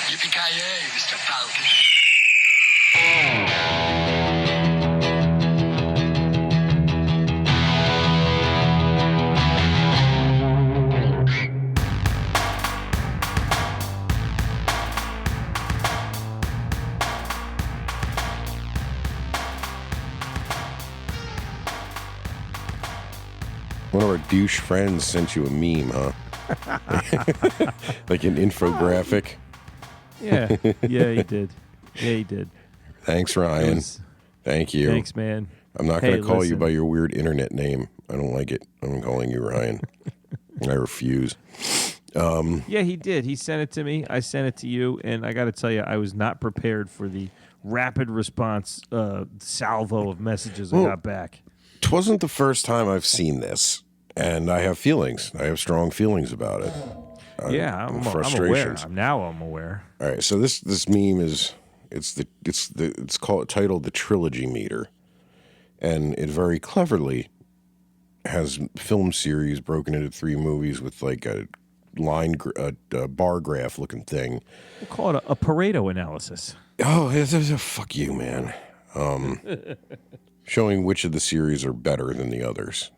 Yipee-Ki-Yay, Mr. Falcon. One of our douche friends sent you a meme, huh? Like an infographic. Yeah, he did. Yeah, he did. Thanks, Ryan. Thank you. Thanks, man. I'm not going to call you by your weird internet name. I don't like it. I'm calling you Ryan. I refuse. Yeah, he did. He sent it to me. I sent it to you, and I got to tell you, I was not prepared for the rapid response salvo of messages I got back. It wasn't the first time I've seen this, and I have feelings. I have strong feelings about it. Yeah, I'm aware. I'm aware. All right, so this meme is titled the Trilogy Meter, and it very cleverly has film series broken into 3 movies with like a bar graph looking thing. We'll call it a Pareto analysis. Oh, fuck you, man. Showing which of the series are better than the others,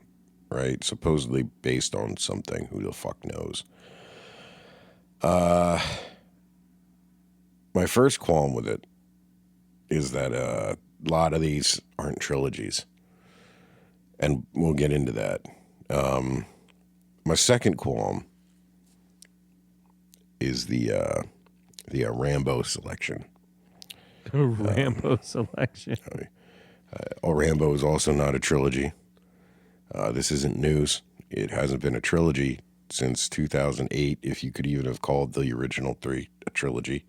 right? Supposedly based on something. Who the fuck knows? My first qualm with it is that a lot of these aren't trilogies. And we'll get into that. My second qualm is the Rambo selection. Rambo selection. Rambo is also not a trilogy. This isn't news. It hasn't been a trilogy since 2008, if you could even have called the original 3 a trilogy.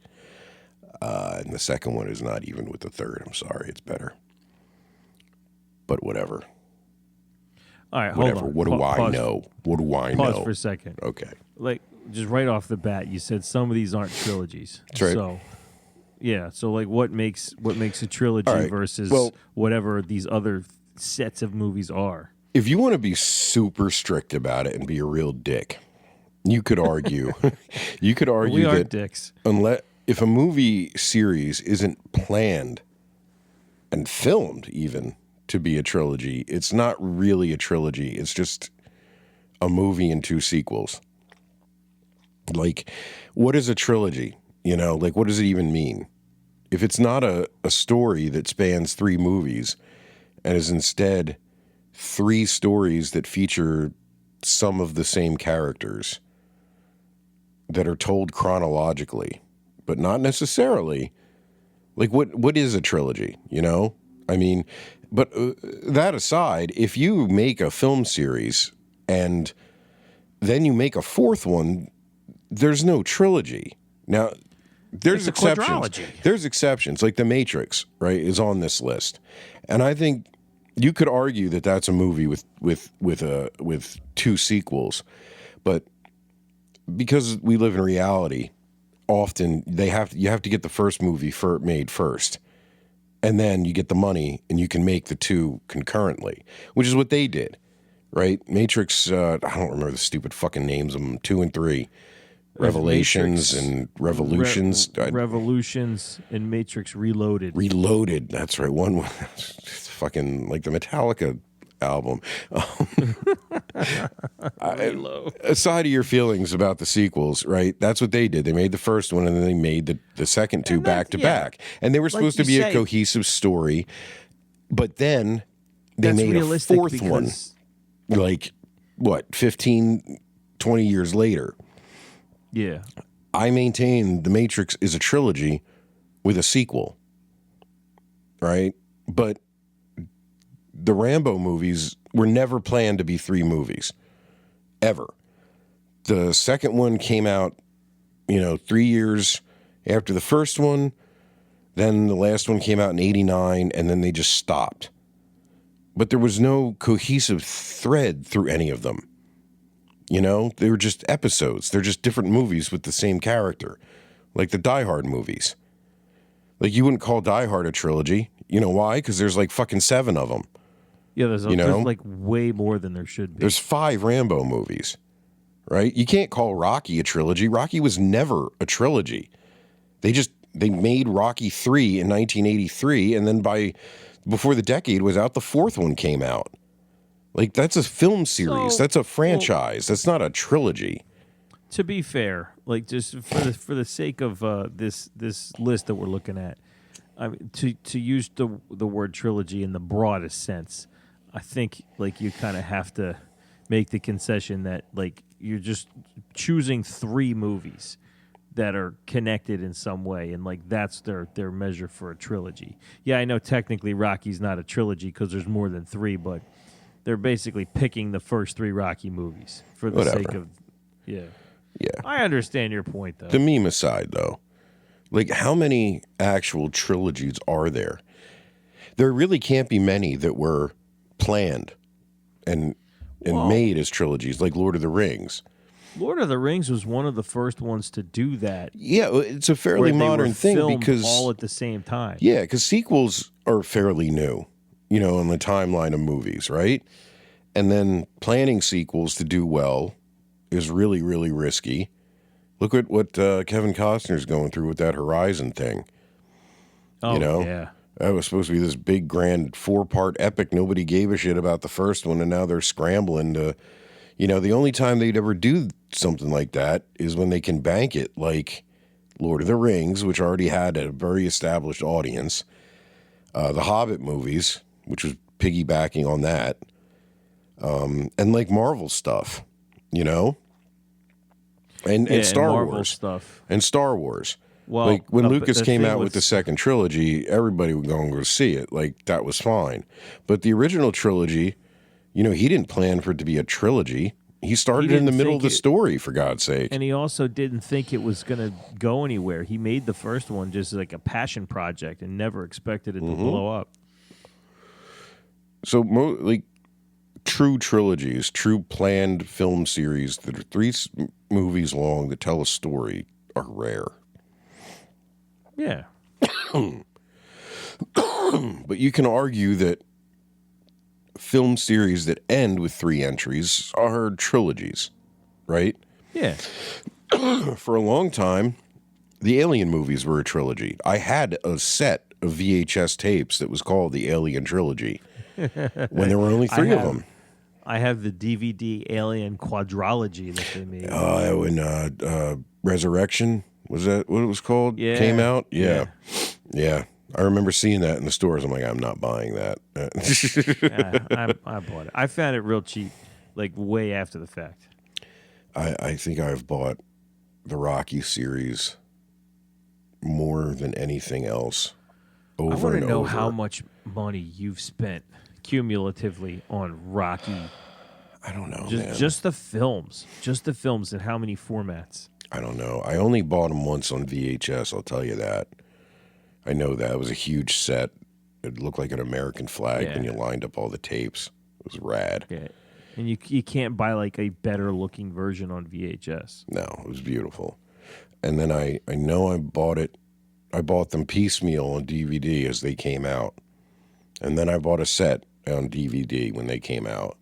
And the second one is not even with the third. I'm sorry, it's better. But whatever. All right, whatever. hold on. What do I know? What do I know? Pause for a second. Okay. Like, just right off the bat, you said some of these aren't trilogies. That's right. So, yeah. So, like, what makes a trilogy versus whatever these other sets of movies are? If you want to be super strict about it and be a real dick, you could argue. You could argue we are that dicks. If a movie series isn't planned and filmed even to be a trilogy, it's not really a trilogy. It's just a movie and 2 sequels. Like, what is a trilogy? You know, like, what does it even mean? If it's not a story that spans 3 movies and is instead 3 stories that feature some of the same characters that are told chronologically, but not necessarily, like, what is a trilogy, you know? I mean, but that aside, if you make a film series and then you make a 4th one, there's no trilogy. Now, there's exceptions. There's exceptions, like The Matrix, right, is on this list. And I think you could argue that that's a movie with 2 sequels. But because we live in reality, often you have to get the first movie made first, and then you get the money and you can make the 2 concurrently, which is what they did, right? Matrix, I don't remember the stupid fucking names of them, 2 and 3, Revelations and Revolutions. Revolutions and Matrix Reloaded. Reloaded, that's right. One was fucking like the Metallica album. Aside of your feelings about the sequels, right? That's what they did. They made the first one and then they made the second 2 back to back. And they were supposed to be a cohesive story. But then they made a 4th one, like, what, 15, 20 years later. Yeah. I maintain The Matrix is a trilogy with a sequel, right? But the Rambo movies were never planned to be 3 movies, ever. The second one came out, 3 years after the first one. Then the last one came out in 1989, and then they just stopped. But there was no cohesive thread through any of them. They were just episodes. They're just different movies with the same character, like the Die Hard movies. Like, you wouldn't call Die Hard a trilogy. You know why? Because there's like fucking 7 of them. Yeah, there's like way more than there should be. There's 5 Rambo movies, right? You can't call Rocky a trilogy. Rocky was never a trilogy. They made Rocky 3 in 1983, and then before the decade was out, the fourth one came out. Like, that's a film series. That's a franchise. That's not a trilogy. To be fair, like, just for the sake of this list that we're looking at, I mean, to use the word trilogy in the broadest sense, I think, like, you kind of have to make the concession that, like, you're just choosing 3 movies that are connected in some way, and, like, that's their measure for a trilogy. Yeah, I know technically Rocky's not a trilogy because there's more than 3, but they're basically picking the first 3 Rocky movies for the sake of, yeah. I understand your point, though. The meme aside, though, like, how many actual trilogies are there? There really can't be many that were planned and made as trilogies, like Lord of the Rings. Lord of the Rings was one of the first ones to do that. Yeah, it's a fairly modern thing because all at the same time. Yeah, because sequels are fairly new, you know, in the timeline of movies, right? And then planning sequels to do well is really, really risky. Look at what Kevin Costner's going through with that Horizon thing. Oh, you know? Yeah. That was supposed to be this big, grand 4-part epic. Nobody gave a shit about the first one, and now they're scrambling to, you know, the only time they'd ever do something like that is when they can bank it, like Lord of the Rings, which already had a very established audience, the Hobbit movies, which was piggybacking on that, and like Marvel stuff, you know? And Star Marvel Wars stuff. And Star Wars. Well, like when Lucas came out with the second trilogy, everybody would go and go see it. Like, that was fine. But the original trilogy, you know, he didn't plan for it to be a trilogy. He started in the middle of the story, for God's sake. And he also didn't think it was going to go anywhere. He made the first one just like a passion project and never expected it to blow up. So, like, true trilogies, true planned film series that are 3 movies long that tell a story are rare. Yeah. But you can argue that film series that end with 3 entries are trilogies, right? Yeah. For a long time, the Alien movies were a trilogy. I had a set of VHS tapes that was called the Alien Trilogy when there were only 3 of them. I have the DVD Alien Quadrology that they made. When Resurrection, was that what it was called? Yeah. Came out? Yeah. I remember seeing that in the stores. I'm like, I'm not buying that. I bought it. I found it real cheap, like way after the fact. I think I've bought the Rocky series more than anything else over and over. I want to know how much money you've spent cumulatively on Rocky. I don't know, just the films. Just the films and how many formats. I don't know. I only bought them once on VHS, I'll tell you that. I know that. It was a huge set. It looked like an American flag when you lined up all the tapes. It was rad. Yeah. And you can't buy like a better looking version on VHS. No, it was beautiful. And then I know I bought them piecemeal on DVD as they came out. And then I bought a set on DVD when they came out.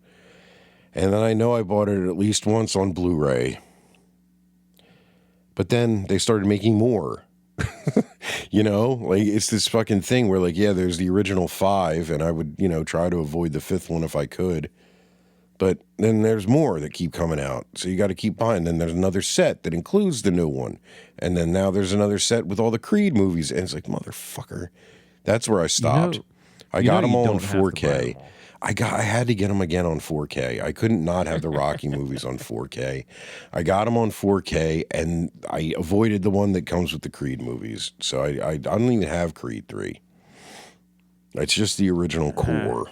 And then I know I bought it at least once on Blu-ray. But then they started making more. You know, like, it's this fucking thing where, like, yeah, there's the original 5, and I would, you know, try to avoid the 5th one if I could. But then there's more that keep coming out, so you got to keep buying. Then there's another set that includes the new one, and then now there's another set with all the Creed movies, and it's like, motherfucker. That's where I stopped. I got them all in 4K. I had to get them again on 4K. I couldn't not have the Rocky movies on 4K. I got them on 4K, and I avoided the one that comes with the Creed movies. So I don't even have Creed 3. It's just the original core.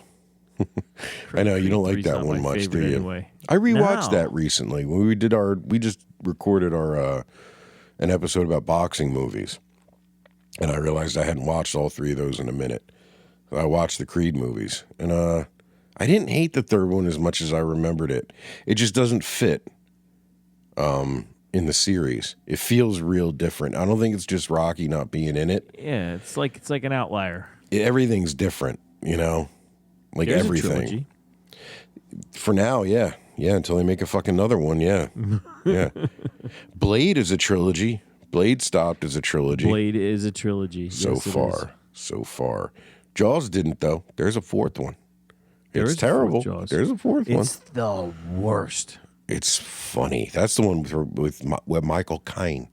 I know you don't like that one much, do you? Anyway. I rewatched that recently when we just recorded an episode about boxing movies, and I realized I hadn't watched all 3 of those in a minute. I watched the Creed movies, and I didn't hate the 3rd one as much as I remembered it. It just doesn't fit in the series. It feels real different. I don't think it's just Rocky not being in it. Yeah, it's like an outlier. Everything's different, you know? Like, There's everything. A trilogy. For now, yeah. Yeah, until they make a fucking another one, yeah. Yeah. Blade is a trilogy. Blade stopped as a trilogy. Blade is a trilogy. So Yes, it is. far. So far. Jaws didn't, though. There's a fourth one. There It's is a fourth terrible. Jaws. There's a fourth one. It's the worst. It's funny. That's the one with Michael Caine.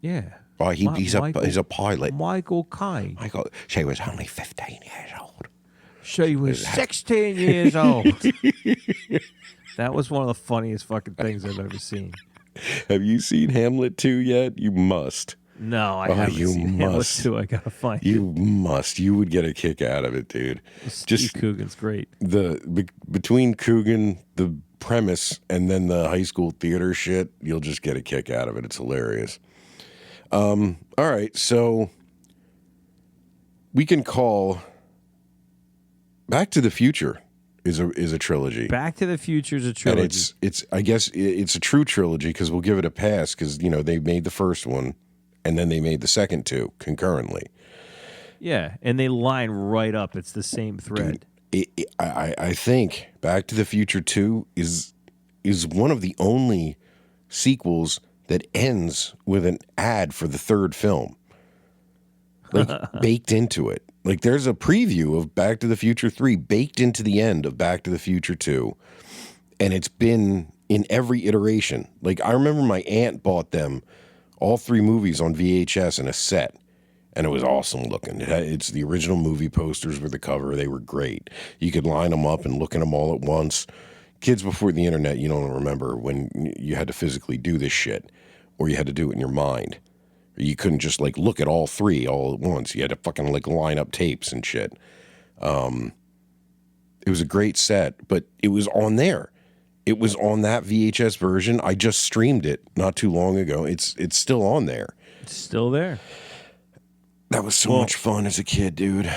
Yeah. Oh, he's a pilot. Michael Caine. She was only 15 years old. She was 16 years old. That was one of the funniest fucking things I've ever seen. Have you seen Hamlet 2 yet? You must. No, I haven't seen Hamlet 2. I gotta find You must. You would get a kick out of it, dude. Steve Coogan's great. Between Coogan, the premise, and then the high school theater shit, you'll just get a kick out of it. It's hilarious. All right, so we can call Back to the Future is a trilogy. Back to the Future is a trilogy. And it's I guess it's a true trilogy because we'll give it a pass because they made the first one and then they made the second two concurrently. Yeah, and they line right up. It's the same thread. I think Back to the Future 2 is one of the only sequels that ends with an ad for the third film, like baked into it. Like there's a preview of Back to the Future 3 baked into the end of Back to the Future 2, and it's been in every iteration. Like I remember my aunt bought them, all three movies on VHS in a set, and it was awesome looking. It's the original movie posters with the cover. They were great. You could line them up and look at them all at once. Kids before the internet, you don't remember when you had to physically do this shit, or you had to do it in your mind. You couldn't just like look at all three all at once. You had to fucking like line up tapes and shit. It was a great set, but it was on there. It was on that VHS version. I just streamed it not too long ago. It's still on there. It's still there. That was so much fun as a kid, dude.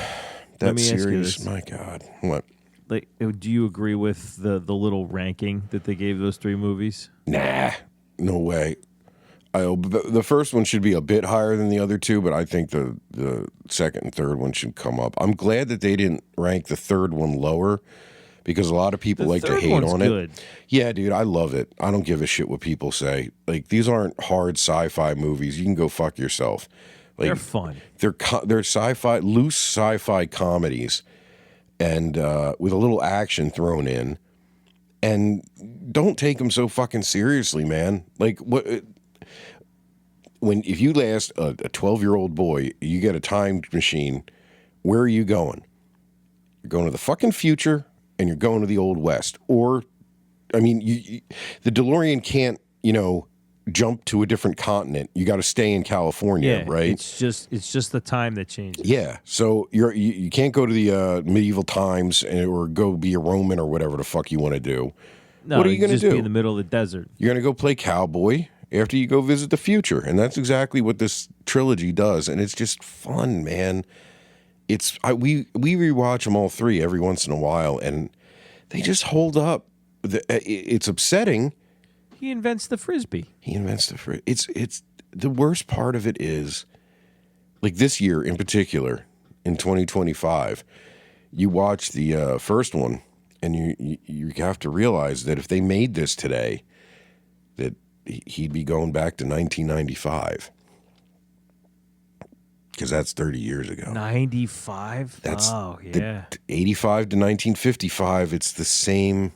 That me ask you series, this. my God. What? Like, do you agree with the little ranking that they gave those three movies? Nah, no way. The first one should be a bit higher than the other two, but I think the second and third one should come up. I'm glad that they didn't rank the third one lower because a lot of people like to hate on it. Yeah, dude, I love it. I don't give a shit what people say. Like, these aren't hard sci-fi movies. You can go fuck yourself. Like, They're fun. They're sci-fi, loose sci-fi comedies, and with a little action thrown in. And don't take them so fucking seriously, man. Like, what? If you ask a 12-year-old boy, you get a time machine, where are you going? You're going to the fucking future, and you're going to the Old West. Or, I mean, the DeLorean can't, jump to a different continent. You got to stay in California, right? It's just the time that changes. Yeah. So you can't go to the medieval times or go be a Roman or whatever the fuck you want to do. No, what are you going to do? Be in the middle of the desert. You're going to go play cowboy after you go visit the future, and that's exactly what this trilogy does, and it's just fun, man. We rewatch them all three every once in a while, and they just hold up. It's upsetting. He invents the frisbee. It's the worst part of it is, like this year in particular, in 2025, you watch the first one, and you have to realize that if they made this today, that he'd be going back to 1995. Because that's 30 years ago. 95? That's 85 to 1955. It's the same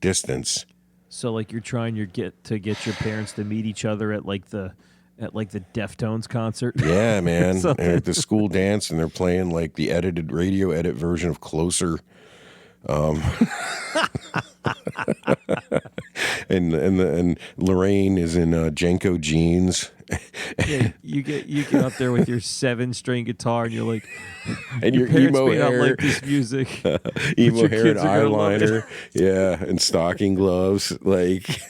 distance. So like you're trying to get your parents to meet each other at like the Deftones concert. Yeah, man. They're at the school dance and they're playing like the radio edit version of Closer. And Lorraine is in Jenko jeans. Yeah, you get up there with your 7-string guitar and you're like, and your parents emo may hair, not like this music, emo hair and kids are gonna love eyeliner, yeah, and stocking gloves. Like,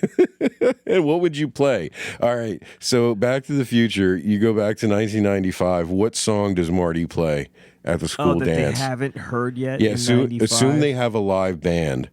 and what would you play? All right, so Back to the Future. You go back to 1995. What song does Marty play at the school dance? They haven't heard yet. Yeah, in assume they have a live band.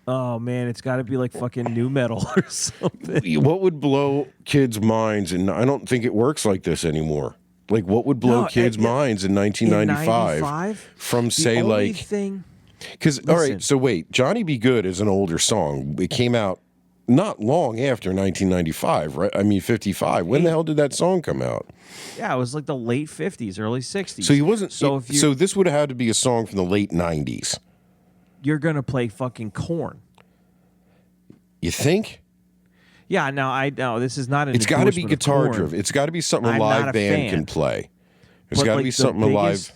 Oh man, it's got to be like fucking new metal or something. What would blow kids' minds? And I don't think it works like this anymore. Like, what would blow kids' minds in 1995 from, say, like... thing. Because, all right, so wait, Johnny Be Good is an older song. It came out not long after 1995, right? I mean, 55. When the hell did that song come out? Yeah, it was like the late 50s, early 60s. So he wasn't. So if you so this would have had to be a song from the late 90s. you're gonna play fucking Korn. You think? Yeah, now I know this is not an. It's got to be endorsement of guitar Korn, driven. It's got to be something a I'm live not a band fan. can play. There's but, got to like, be the something a live.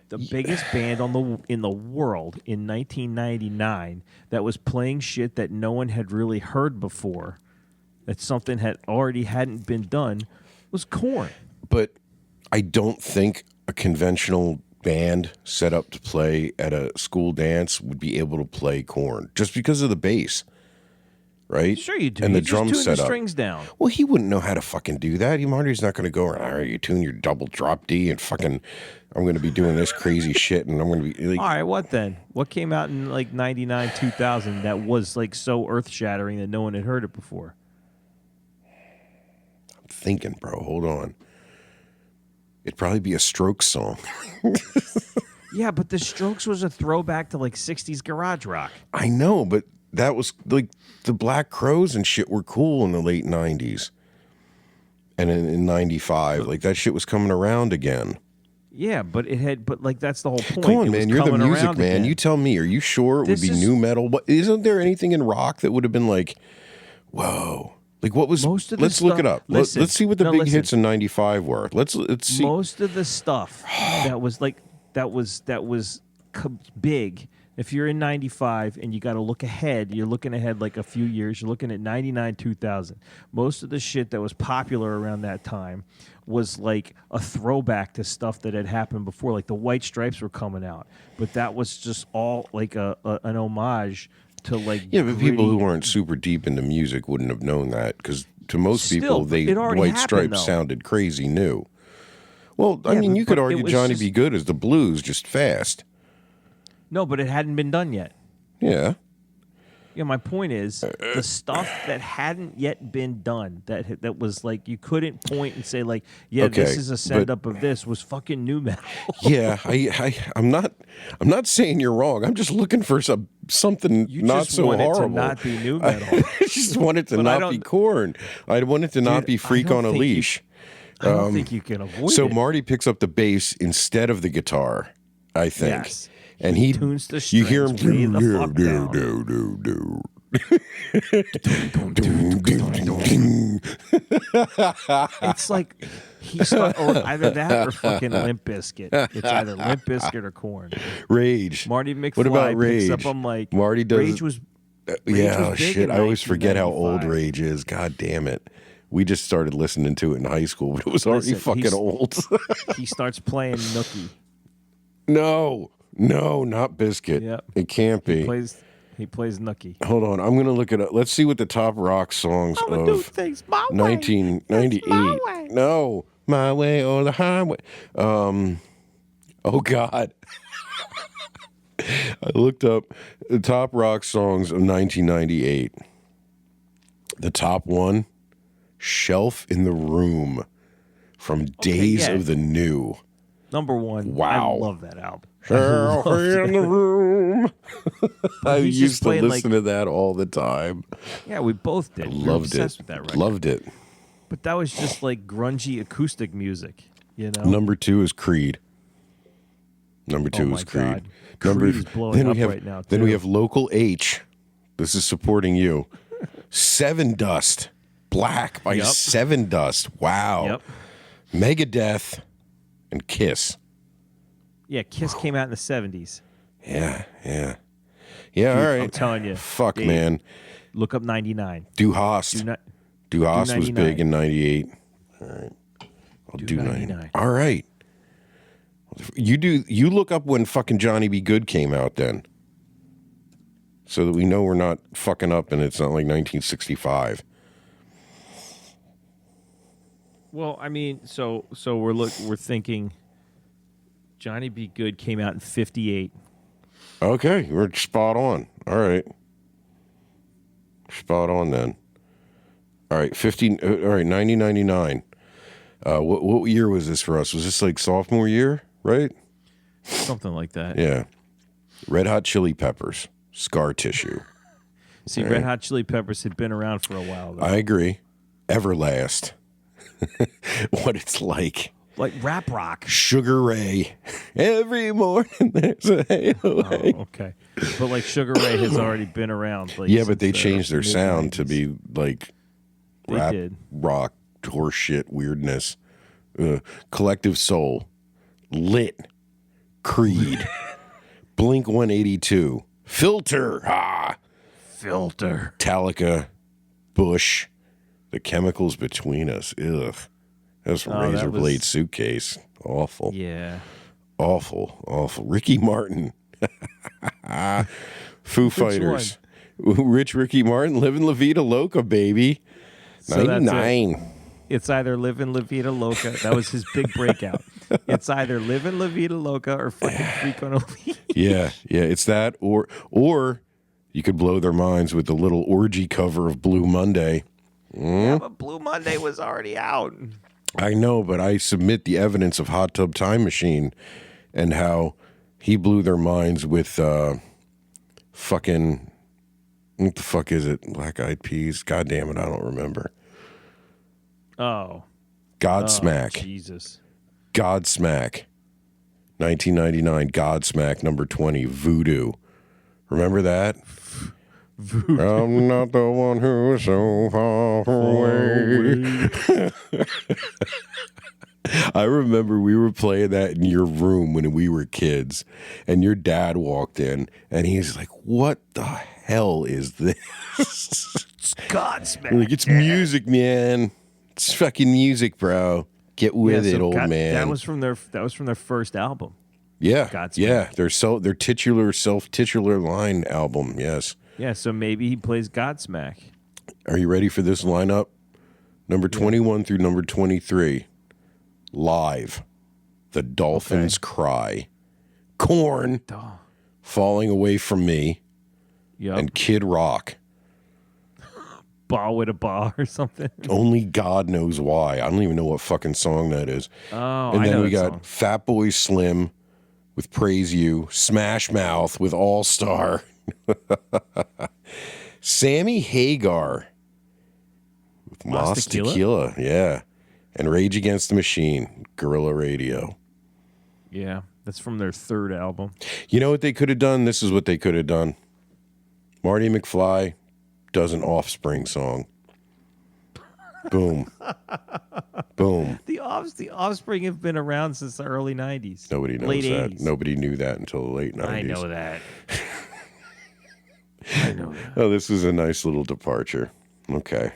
The biggest band in the world in 1999 that was playing shit that no one had really heard before, that something hadn't been done, was Korn. But I don't think a conventional band set up to play at a school dance would be able to play Korn just because of the bass, right? Sure you do. And You the just drum tune the setup. strings down. Well, he wouldn't know how to fucking do that. Marty's not going to go around. All right, you tune your double drop D and fucking. I'm going to be doing this crazy shit, and I'm going to be like. All right, what then? What came out in like 99, 2000 that was like so earth-shattering that no one had heard it before? I'm thinking, bro. Hold on. It'd probably be a Strokes song. Yeah, but the Strokes was a throwback to like 60s garage rock. I know, but that was like the Black Crowes and shit were cool in the late 90s. And in 95, like that shit was coming around again. Yeah, but like that's the whole point. Come on, It was man. You're the coming music around man. again. You tell me. Are you sure it would This be is- new metal? But isn't there anything in rock that would have been like, whoa? Like what was? Most of the let's look it stuff- up. listen, Let's see what the no, big listen. hits in 95 were. Let's see. Most of the stuff that was big. If you're in 95 and you got to look ahead, you're looking ahead like a few years. You're looking at 99, 2000. Most of the shit that was popular around that time was like a throwback to stuff that had happened before. Like the White Stripes were coming out, but that was just all like an homage to like Yeah, but people who gritty- weren't super deep into music wouldn't have known that because to most Still, people, it already White happened, Stripes though. sounded crazy new. Well, I Yeah, mean, you could but it argue was Johnny just- Be Good is the blues, just fast. No, but it hadn't been done yet. Yeah. Yeah, my point is the stuff that hadn't yet been done that was like you couldn't point and say like, yeah, Okay, this is a send but- up of this was fucking new metal. Yeah, I'm not saying you're wrong. I'm just looking for something You not just so want it to horrible. not be new metal. I just want it to But I not be don't- Korn. I want it to not Dude, be I Freak don't on a think you- Leash. I don't think you can avoid So it. Marty picks up the bass instead of the guitar, I think. Yes. And he tunes the you hear him strings way the do, fuck do, down. do, do, do. It's like or either that or fucking Limp Bizkit. It's either Limp Bizkit or Korn. Rage. Marty McFly What about Rage? picks up on like Marty does Rage was yeah, was oh, big shit. in I always forget how old 1995. Rage is. God damn it. We just started listening to it in high school, but it was already Listen, fucking he's- old. he starts playing Nookie. No, not Biscuit. Yep. It can't be. He plays Nookie. Hold on, I'm gonna look it up. Let's see what the top rock songs I'ma do of things my way. 1998. It's my way. No, my way or the highway. Oh God. I looked up the top rock songs of 1998. The top one, "Shelf in the Room" from Days yeah. of the New. Number one. Wow. I love that album. Shelf in the room. I he's just used to playing, listen to that all the time. Yeah, we both did. We were Loved obsessed it. with that record. Loved it. But that was just like grungy acoustic music, you know? Number 2 is Creed. Number 2 my is Creed. God. Number Creed is blowing up right now, Then we too. have Local H. This is supporting you. Seven Dust. Black by Yep. Seven Dust. Wow. Yep. Megadeth and Kiss. Yeah, Kiss came out in the 70s. Yeah. Yeah, all Dude, right. I'm telling you. Fuck, Dave, man. Look up 99. Du Hast. Do not. Du Hast was 99. big in 98. All right. I'll do 99. 99. All right. You look up when fucking Johnny Be Good came out then. So that we know we're not fucking up and it's not like 1965. Well, I mean, so we're thinking Johnny Be Good came out in 58. Okay, we're spot on. All right. Spot on then. All right, 1999. What year was this for us? Was this like sophomore year, right? Something like that. Yeah. Red Hot Chili Peppers, Scar Tissue. See, Red Hot Chili Peppers had been around for a while, though. I agree. Everlast. What it's like. Like rap rock. Sugar Ray. Every morning there's a halo. Oh, okay. But like Sugar Ray has already been around. Like, Yeah, but they since, changed their sound mid-nineties. to be like They rap, did. rock, horseshit, weirdness. Collective Soul. Lit. Creed. Blink 182. Filter. Filter. Metallica. Bush. The Chemicals Between Us. Ugh. That was from Oh, that Razor was- Blade Suitcase. Awful. Yeah. Awful. Ricky Martin. Foo Fighters. Rich Ricky Martin. Living La Vida Loca, baby. So that's it. 99. It's either Livin' La Vida Loca. That was his big breakout. It's either Livin' La Vida Loca or fucking Freak on a Leash. Yeah. It's that, or you could blow their minds with the little orgy cover of Blue Monday. Yeah, but Blue Monday was already out. I know, but I submit the evidence of Hot Tub Time Machine and how he blew their minds with fucking, what the fuck is it? Black Eyed Peas? God damn it, I don't remember. Oh. Godsmack. Jesus. Godsmack. 1999, Godsmack, number 20, Voodoo. Remember that? Voodoo. I'm not the one who's so far away. I remember we were playing that in your room when we were kids, and your dad walked in, and he's like, "What the hell is this?" Godsmack. Like, it's music, man. It's fucking music, bro. Get with it, old man. That was from their first album. Yeah, Godsmack. yeah. Their titular self-titular line album. Yes. Yeah, so maybe he plays Godsmack. Are you ready for this lineup? Number 21 through number 23. Live. The Dolphins Cry. Korn. Oh. Falling Away From Me. Yep. And Kid Rock. Ball with a ball or something. Only God Knows Why. I don't even know what fucking song that is. Oh, And I then know we that got song. Fat Boy Slim with Praise You. Smash Mouth with All Star. Sammy Hagar with Mas Tequila. Yeah. And Rage Against the Machine. Guerrilla Radio. Yeah, that's from their third album. You know what they could have done? This is what they could have done. Marty McFly does an Offspring song. Boom. Boom. The Offspring have been around since the early 90s. Nobody knows late that. 80s. Nobody knew that until the late 90s. I know that. I know that. Oh, this is a nice little departure. Okay.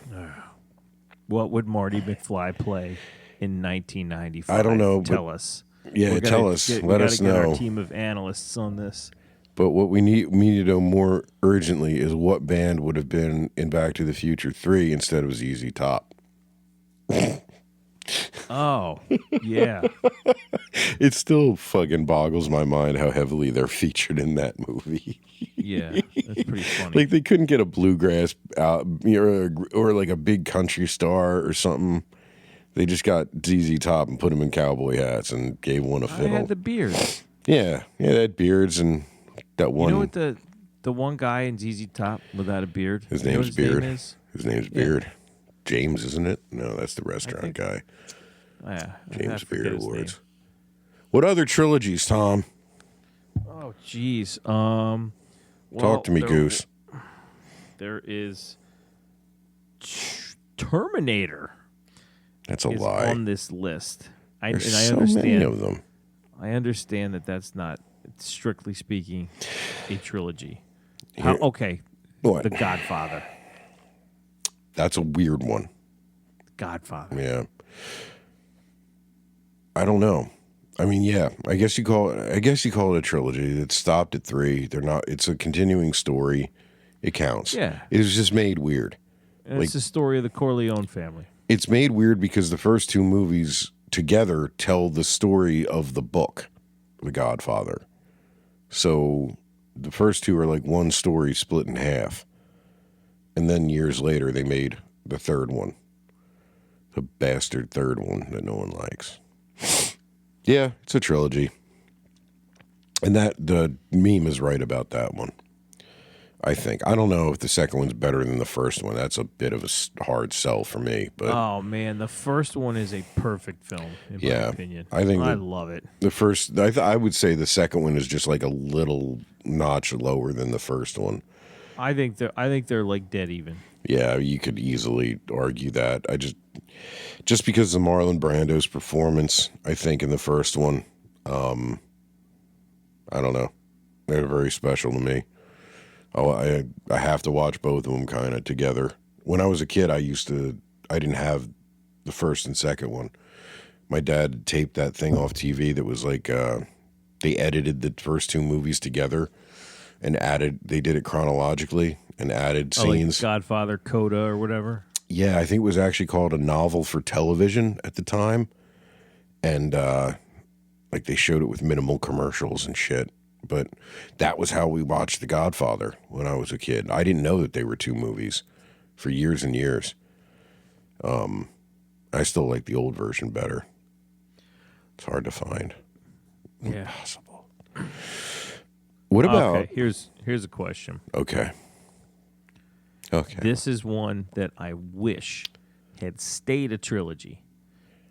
What would Marty McFly play in 1995? I don't know, Tell us. Yeah, We're gonna tell us. we Let gotta us get our know. team of analysts on this. But what we need to know more urgently is what band would have been in Back to the Future 3 instead of ZZ Top. Oh, yeah. It still fucking boggles my mind how heavily they're featured in that movie. Yeah, that's pretty funny. Like they couldn't get a bluegrass out, or like a big country star or something. They just got ZZ Top and put them in cowboy hats and gave one a I fiddle. had the beard. Yeah, they had beards and that one. You know what the one guy in ZZ Top without a beard? His You know name's what Beard. Name is? His name's Beard. James, isn't it? No, that's the restaurant guy. Yeah, James I forget Beard his Awards. name. What other trilogies, Tom? Oh, jeez. Talk to me, Goose. There is Terminator. That's a is lie. on this list. There's and I so understand. many of them. I understand that that's not, strictly speaking, a trilogy. Here- Okay, What? The Godfather. That's a weird one. Godfather. Yeah. I don't know. I mean, yeah. I guess you call it a trilogy. It stopped at 3. They're not. It's a continuing story. It counts. Yeah. It was just made weird. And it's the story of the Corleone family. It's made weird because the first 2 movies together tell the story of the book, The Godfather. So the first 2 are like one story split in half. And then years later, they made the third one. The bastard third one that no one likes. Yeah, it's a trilogy. And that the meme is right about that one. I think. I don't know if the second one's better than the first one. That's a bit of a hard sell for me. But Oh man, the first one is a perfect film in my opinion. I think I love it. the first. I would say the second one is just like a little notch lower than the first one. I think they're like dead even. Yeah, you could easily argue that. Just because of Marlon Brando's performance, I think in the first one, I don't know, they're very special to me. Oh, I have to watch both of them kind of together. When I was a kid, I didn't have the first and second one. My dad taped that thing off TV that was like, they edited the first two movies together and they did it chronologically and added scenes. Like Godfather Coda or whatever. Yeah, I think it was actually called a novel for television at the time. And like they showed it with minimal commercials and shit. But that was how we watched The Godfather when I was a kid. I didn't know that they were two movies for years and years. I still like the old version better. It's hard to find. Yeah. Impossible. What about... Okay, here's a question. Okay. This is one that I wish had stayed a trilogy.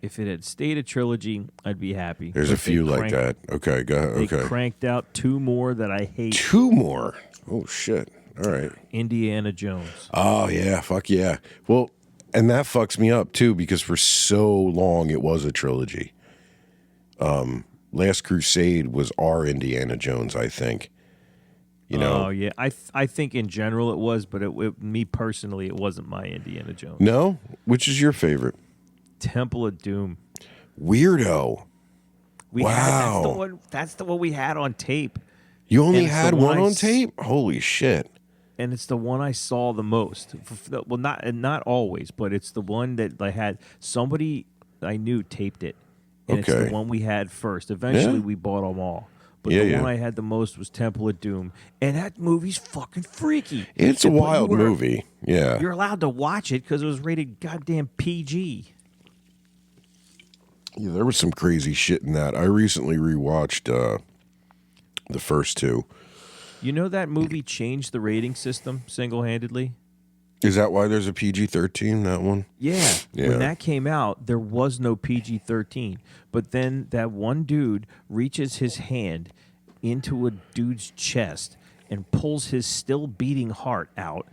If it had stayed a trilogy, I'd be happy. There's a few like that. Okay, go ahead. They cranked out two more that I hate. Two more? Oh, shit. All right. Indiana Jones. Oh, yeah. Fuck yeah. Well, and that fucks me up, too, because for so long it was a trilogy. Last Crusade was our Indiana Jones, I think. You know? Oh, yeah. I think in general it was, but me personally, it wasn't my Indiana Jones. No? Which is your favorite? Temple of Doom. Weirdo. Wow. That's the one we had on tape. You only had one on tape? Holy shit. And it's the one I saw the most. Well, not always, but it's the one that I had. Somebody I knew taped it. And it's the one we had first. Eventually, we bought them all. But the one I had the most was Temple of Doom. And that movie's fucking freaky. It's a wild movie. Yeah. You're allowed to watch it because it was rated goddamn PG. Yeah, there was some crazy shit in that. I recently rewatched the first two. You know that movie changed the rating system single-handedly? Is that why there's a PG-13, that one? Yeah. When that came out, there was no PG-13. But then that one dude reaches his hand into a dude's chest and pulls his still beating heart out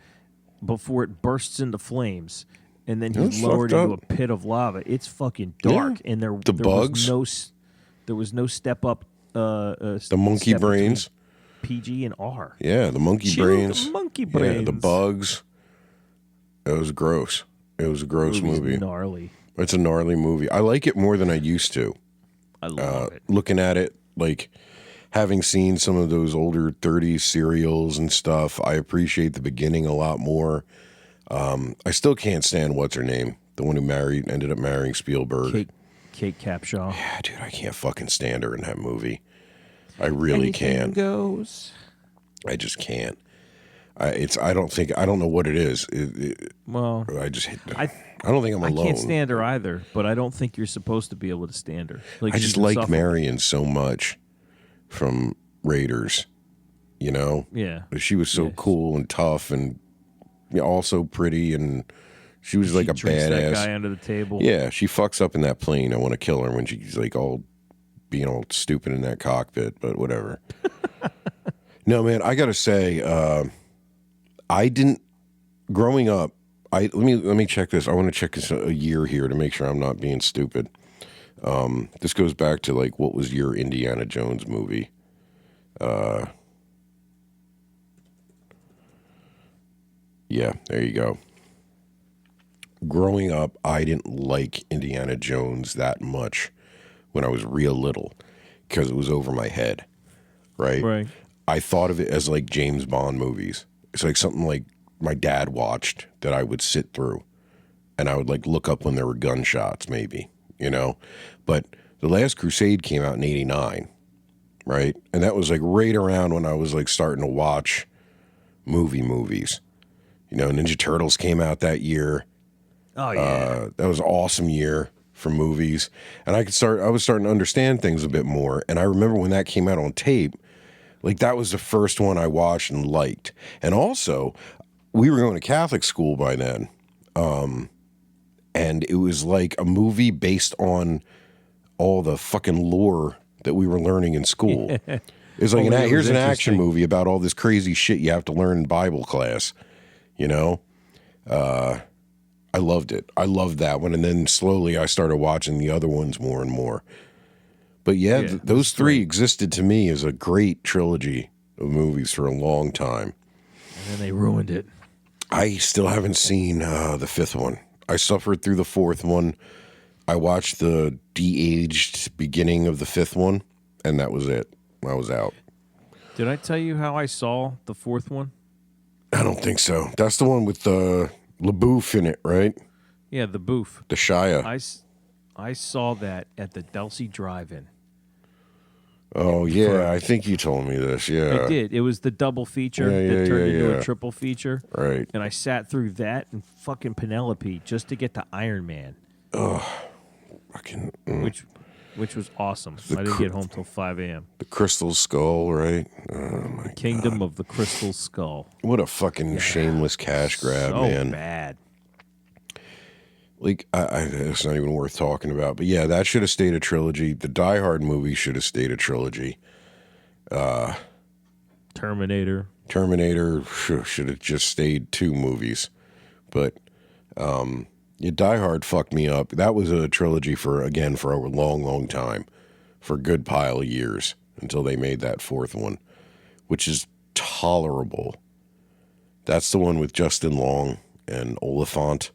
before it bursts into flames. And then he's lowered into a pit of lava. It's fucking dark, and there was no step up. The monkey brains, PG and R. Yeah, the monkey brains. The monkey brains. Yeah, the bugs. It was gross. It was a gross movie. Gnarly. It's a gnarly movie. I like it more than I used to. I love it. Looking at it, like having seen some of those older 30s serials and stuff, I appreciate the beginning a lot more. I still can't stand what's her name, the one who ended up marrying Spielberg. Kate Capshaw. Yeah, dude, I can't fucking stand her in that movie. I really can't. Goes. I just can't. I don't know what it is. I don't think I'm alone. I can't stand her either, but I don't think you're supposed to be able to stand her. I just like Marion so much from Raiders, you know? Yeah. She was so cool and tough and also pretty, and she was like a badass. That guy under the table. Yeah, she fucks up in that plane. I want to kill her when she's like being all stupid in that cockpit, but whatever. No, man, I gotta say, I didn't growing up. Let me check this. I want to check this a year here to make sure I'm not being stupid. This goes back to like what was your Indiana Jones movie? Yeah, there you go. Growing up, I didn't like Indiana Jones that much when I was real little because it was over my head, right? Right. I thought of it as like James Bond movies. It's like something like my dad watched that I would sit through, and I would like look up when there were gunshots, maybe, you know? But The Last Crusade came out in '89, right? And that was like right around when I was like starting to watch movies. You know, Ninja Turtles came out that year. Oh yeah, that was an awesome year for movies, and I was starting to understand things a bit more. And I remember when that came out on tape, Like, that was the first one I watched and liked. And also, we were going to Catholic school by then. And it was like a movie based on all the fucking lore that we were learning in school. It's like, here's an action movie about all this crazy shit you have to learn in Bible class, you know? I loved it. I loved that one. And then slowly I started watching the other ones more and more. But yeah, those three existed to me as a great trilogy of movies for a long time. And then they ruined it. I still haven't seen the fifth one. I suffered through the fourth one. I watched the de-aged beginning of the fifth one, and that was it. I was out. Did I tell you how I saw the fourth one? I don't think so. That's the one with the LaBouffe in it, right? Yeah, the Boof. The Shia. I saw that at the Delsey Drive-In. Oh, yeah. I think you told me this. Yeah. I did. It was the double feature that turned into a triple feature. Right. And I sat through that and fucking Penelope just to get to Iron Man. Oh, fucking. Which was awesome. I didn't get home till 5 a.m. The Crystal Skull, right? Oh, my Kingdom God. of the Crystal Skull. What a fucking shameless cash grab, so man. Bad. Like, it's not even worth talking about. But yeah, that should have stayed a trilogy. The Die Hard movie should have stayed a trilogy. Terminator should have just stayed 2 movies. But Die Hard fucked me up. That was a trilogy for a long, long time. For a good pile of years. Until they made that 4th one. Which is tolerable. That's the one with Justin Long and Oliphant.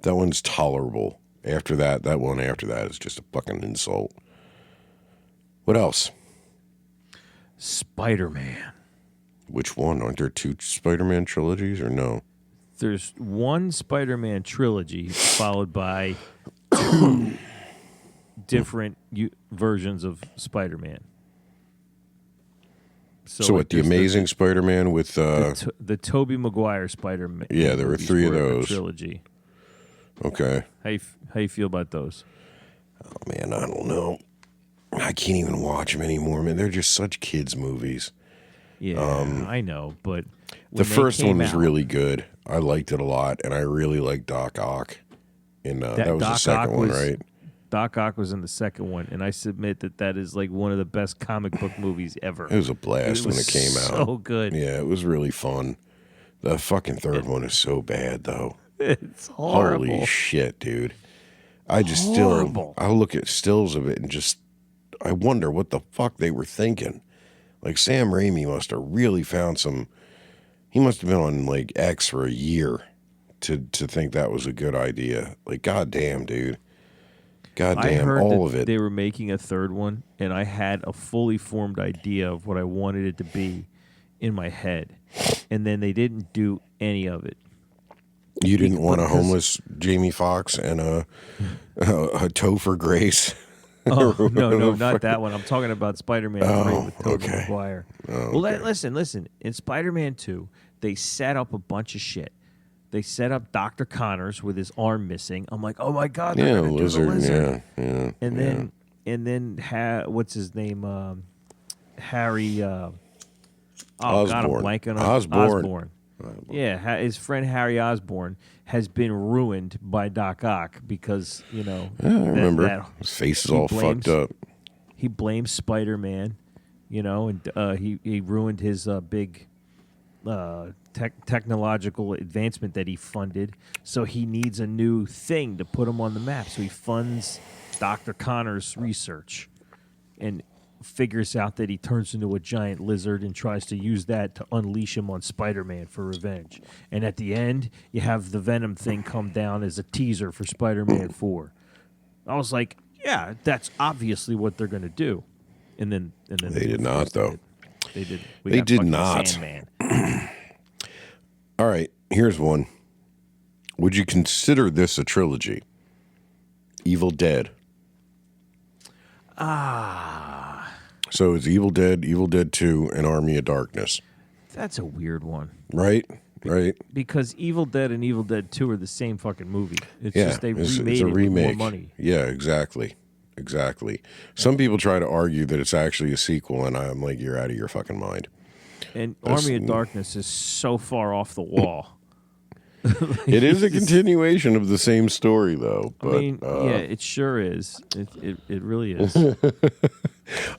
That one's tolerable. After that one after that is just a fucking insult. What else? Spider-Man. Which one? Aren't there 2 Spider-Man trilogies or no? There's one Spider-Man trilogy followed by 2 different versions of Spider-Man. So what, the Amazing Spider-Man with... the Tobey Maguire Spider-Man. Yeah, there were 3 of those. Trilogy. Okay. How you feel about those? Oh, man, I don't know. I can't even watch them anymore, man. They're just such kids' movies. Yeah, I know, but... The first one was really good. I liked it a lot, and I really liked Doc Ock. And that was the second one, right? Doc Ock was in the second one, and I submit that is like one of the best comic book movies ever. It was a blast when it came out. So good. Yeah, it was really fun. The fucking third one is so bad, though. It's horrible. Holy shit, dude. I just I look at stills of it and just, I wonder what the fuck they were thinking. Like, Sam Raimi must have really found he must have been on, like, X for a year to think that was a good idea. Like, goddamn, dude. Goddamn, all of it. They were making a third one, and I had a fully formed idea of what I wanted it to be in my head. And then they didn't do any of it. You didn't want a homeless Jamie Foxx and a Topher Grace? Oh, no, not that one. I'm talking about Spider-Man 3 with Tobey Maguire. Oh, well, listen. In Spider-Man 2, they set up a bunch of shit. They set up Dr. Connors with his arm missing. I'm like, oh my god, they're gonna do the lizard. Yeah. And then what's his name? Harry. Osborn. God, I'm blanking on Osborn. Yeah, his friend Harry Osborn has been ruined by Doc Ock because I remember his face is all fucked up. He blames Spider-Man, and he ruined his big technological advancement that he funded. So he needs a new thing to put him on the map. So he funds Dr. Connor's research and figures out that he turns into a giant lizard and tries to use that to unleash him on Spider-Man for revenge. And at the end, you have the Venom thing come down as a teaser for Spider-Man 4. I was like, yeah, that's obviously what they're going to do. And then they did not, though. They did. They did not. Sandman. All right, here's one. Would you consider this a trilogy? Evil Dead. So it's Evil Dead, Evil Dead 2, and Army of Darkness. That's a weird one. Right? Because Evil Dead and Evil Dead 2 are the same fucking movie. It's just they remade it's a it remake. with more money. Yeah, exactly. exactly. Some people try to argue that it's actually a sequel, and I'm like, you're out of your fucking mind. And Army of Darkness is so far off the wall. It is a continuation of the same story, though. But, I mean, yeah, it sure is. It really is.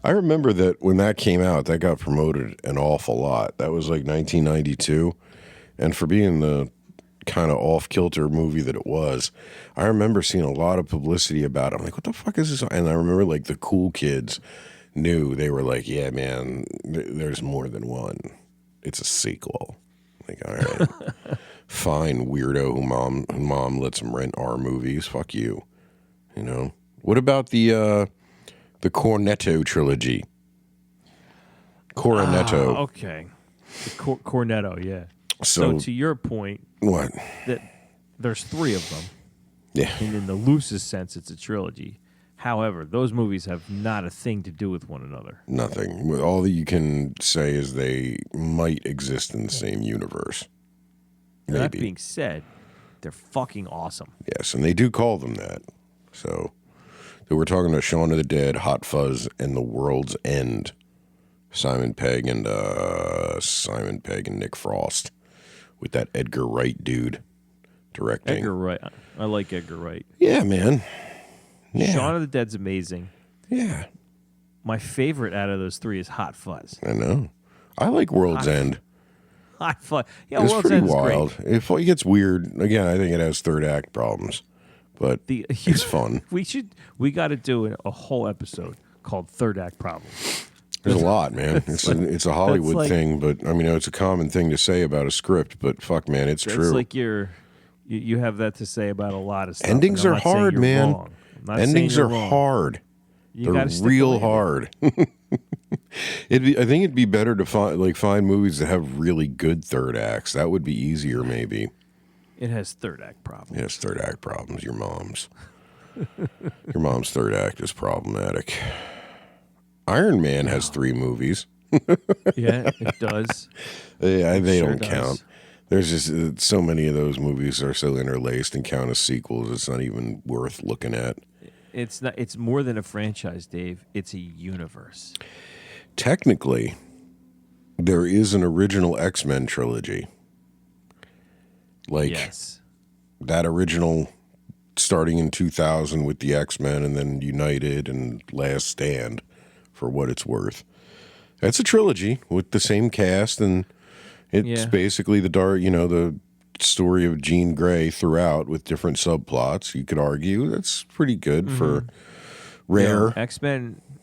I remember that when that came out, that got promoted an awful lot. That was like 1992. And for being the kind of off-kilter movie that it was, I remember seeing a lot of publicity about it. I'm like, what the fuck is this? And I remember like the cool kids knew. They were like, yeah, man, there's more than one. It's a sequel. Like, all right. Fine, weirdo who mom lets him rent our movies. Fuck you. You know? What about the Cornetto trilogy? Cornetto. Okay. The Cornetto, yeah. So to your point, what? That there's 3 of them. Yeah. And in the loosest sense, it's a trilogy. However, those movies have not a thing to do with one another. Nothing. All that you can say is they might exist in the same universe. Maybe. That being said, they're fucking awesome. Yes, and they do call them that. So we're talking about Shaun of the Dead, Hot Fuzz, and The World's End. Simon Pegg and Nick Frost with that Edgar Wright dude directing. Edgar Wright. I like Edgar Wright. Yeah, man. Yeah. Shaun of the Dead's amazing. Yeah. My favorite out of those 3 is Hot Fuzz. I know. I like World's End. Hot Fuzz. Yeah, It's World's pretty End's wild. great. It gets weird. Again, I think it has third act problems, but it's fun. We got to do a whole episode called Third Act Problems. There's a lot, man. It's a Hollywood like, thing, but I mean, it's a common thing to say about a script. But fuck, man, it's true. It's like you have that to say about a lot of stuff. Endings are hard, man. Endings are hard. They're real hard. I think it'd be better to find movies that have really good third acts. That would be easier, maybe. It has third act problems. It has third act problems. Your mom's third act is problematic. Iron Man has 3 movies. Yeah, it does. Yeah, they sure don't does. count. There's just so many of those movies are so interlaced and count as sequels. It's not even worth looking at. It's not. It's more than a franchise, Dave. It's a universe. Technically, there is an original X-Men trilogy. Like Yes. that original starting in 2000 with the X-Men and then United and Last Stand, for what it's worth. That's a trilogy with the same cast, and it's basically the story of Jean Grey throughout with different subplots. You could argue that's pretty good for rare. Yeah,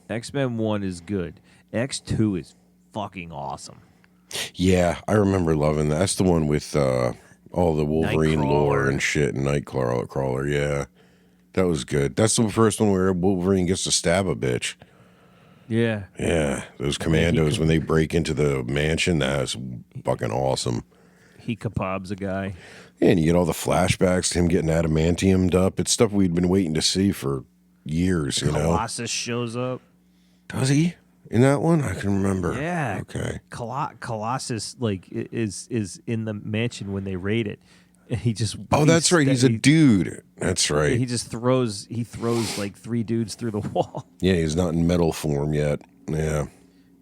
X-Men 1 is good. X2 is fucking awesome. Yeah, I remember loving that. That's the one with all the Wolverine lore Nightcrawler. and shit and Nightcrawler. Yeah, that was good. That's the first one where Wolverine gets to stab a bitch. Yeah. Yeah, those commandos when they break into the mansion, that's fucking awesome. He kebabs a guy. Yeah, and you get all the flashbacks to him getting adamantiumed up. It's stuff we'd been waiting to see for years, you know. Colossus shows up. Does he? In that one? I can remember. Yeah. Okay. Colossus is in the mansion when they raid it. And he just Oh, that's right. He's a dude. That's right. He just throws like 3 dudes through the wall. Yeah, he's not in metal form yet. Yeah.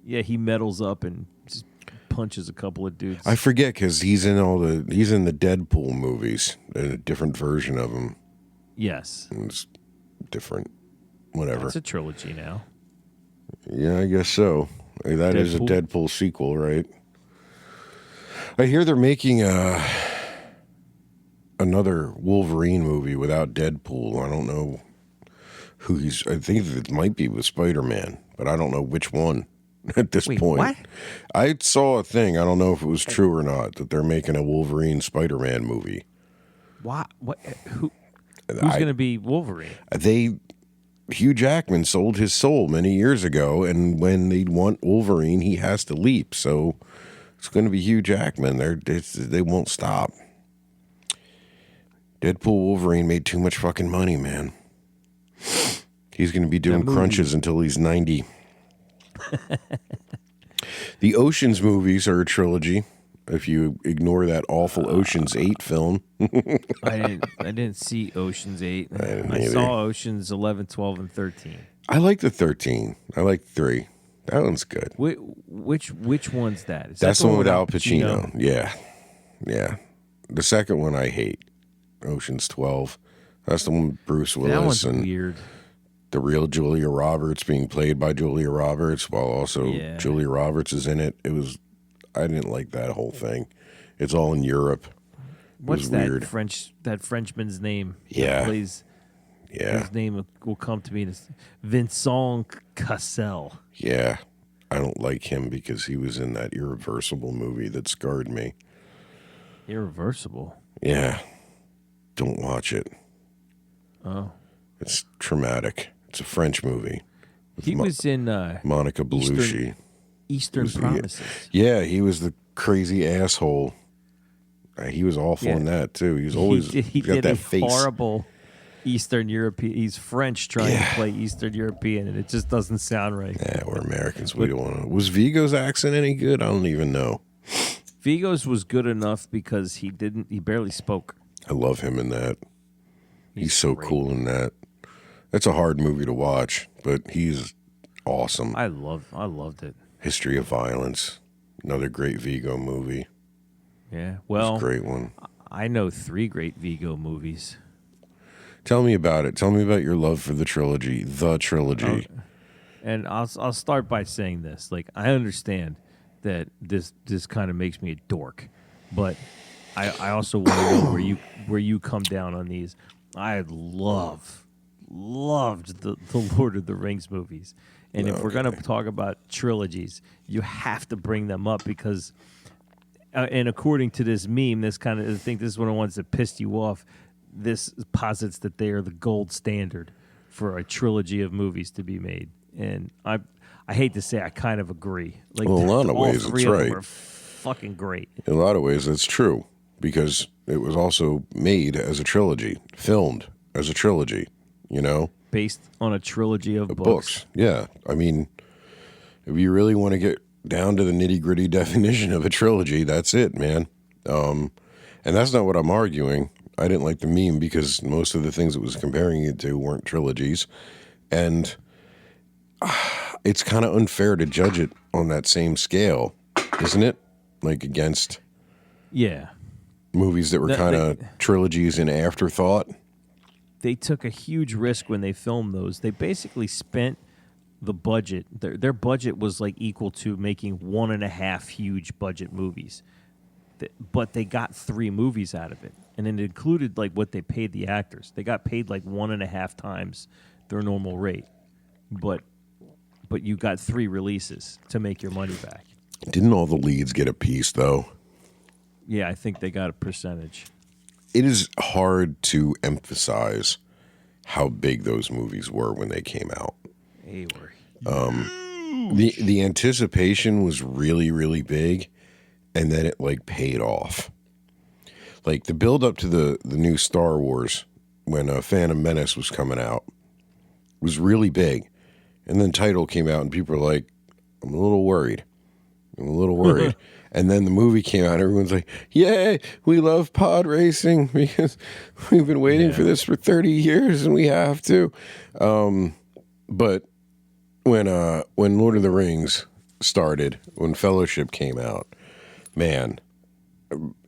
Yeah, he metals up and just punches a couple of dudes. I forget because he's in the Deadpool movies, a different version of him. Yes. It's different. Whatever. It's a trilogy now. Yeah, I guess so. That is a Deadpool sequel, right? I hear they're making another Wolverine movie without Deadpool. I don't know who he's. I think it might be with Spider-Man, but I don't know which one at this point. What? I saw a thing. I don't know if it was true or not that they're making a Wolverine Spider-Man movie. What? Who's going to be Wolverine? Hugh Jackman sold his soul many years ago, and when they want Wolverine, he has to leap. So it's going to be Hugh Jackman. They won't stop. Deadpool Wolverine made too much fucking money, man. He's going to be doing crunches until he's 90. The Oceans movies are a trilogy. if you ignore that awful Ocean's 8 film. I didn't see Ocean's 8. I either. saw Ocean's 11, 12, and 13. I like the 13. I like 3. That one's good. Which one's that? Is That's that the one with Al Pacino. Yeah. Yeah. The second one I hate. Ocean's 12. That's the one with Bruce Willis. That one's and weird. the real Julia Roberts being played by Julia Roberts while also Julia Roberts is in it. I didn't like that whole thing. It's all in Europe. What's that weird. Frenchman's name? Yeah. Please. Yeah. His name will come to me. Vincent Cassel. Yeah. I don't like him because he was in that Irreversible movie that scarred me. Irreversible? Yeah. Don't watch it. Oh. It's traumatic. It's a French movie. He was in Monica Bellucci. Eastern Promises. Yeah, he was the crazy asshole. He was awful in that too. He was always he got did that a face. horrible Eastern European. He's French trying to play Eastern European, and it just doesn't sound right. Yeah, we're Americans. We don't want to. Was Vigo's accent any good? I don't even know. Vigo's was good enough because he barely spoke. I love him in that. He's so great. cool in that. That's a hard movie to watch, but he's awesome. I loved it. History of Violence, another great Vigo movie. Yeah. It's Well, a great one. I know 3 great Vigo movies. Tell me about it. Tell me about your love for the trilogy. The trilogy. And I'll start by saying this. Like, I understand that this kind of makes me a dork, but I also want to know where you come down on these. I loved the Lord of the Rings movies. And if we're going to talk about trilogies, you have to bring them up because and according to this meme, I think this is one of the ones that pissed you off. This posits that they are the gold standard for a trilogy of movies to be made, and I hate to say I kind of agree. Like, Well, in a lot of all ways, three it's of right. them are fucking great. In a lot of ways, that's true because it was also made as a trilogy, filmed as a trilogy, Based on a trilogy of books. Yeah. I mean, if you really want to get down to the nitty-gritty definition of a trilogy, that's it, man. And that's not what I'm arguing. I didn't like the meme because most of the things it was comparing it to weren't trilogies. And it's kind of unfair to judge it on that same scale, isn't it? Like against movies that were kind of trilogies in afterthought. They took a huge risk when they filmed those. They basically spent the budget. Their budget was like equal to making 1.5 huge budget movies. But they got 3 movies out of it. And it included like what they paid the actors. They got paid like 1.5 times their normal rate. But you got 3 releases to make your money back. Didn't all the leads get a piece, though? Yeah, I think they got a percentage. It is hard to emphasize how big those movies were when they came out. They were The anticipation was really, really big, and then it like paid off. Like the build up to the new Star Wars when Phantom Menace was coming out was really big, and then title came out and people were like, I'm a little worried. And then the movie came out and everyone's like, yay, we love pod racing because we've been waiting for this for 30 years and we have to. But when Lord of the Rings started, when Fellowship came out, man,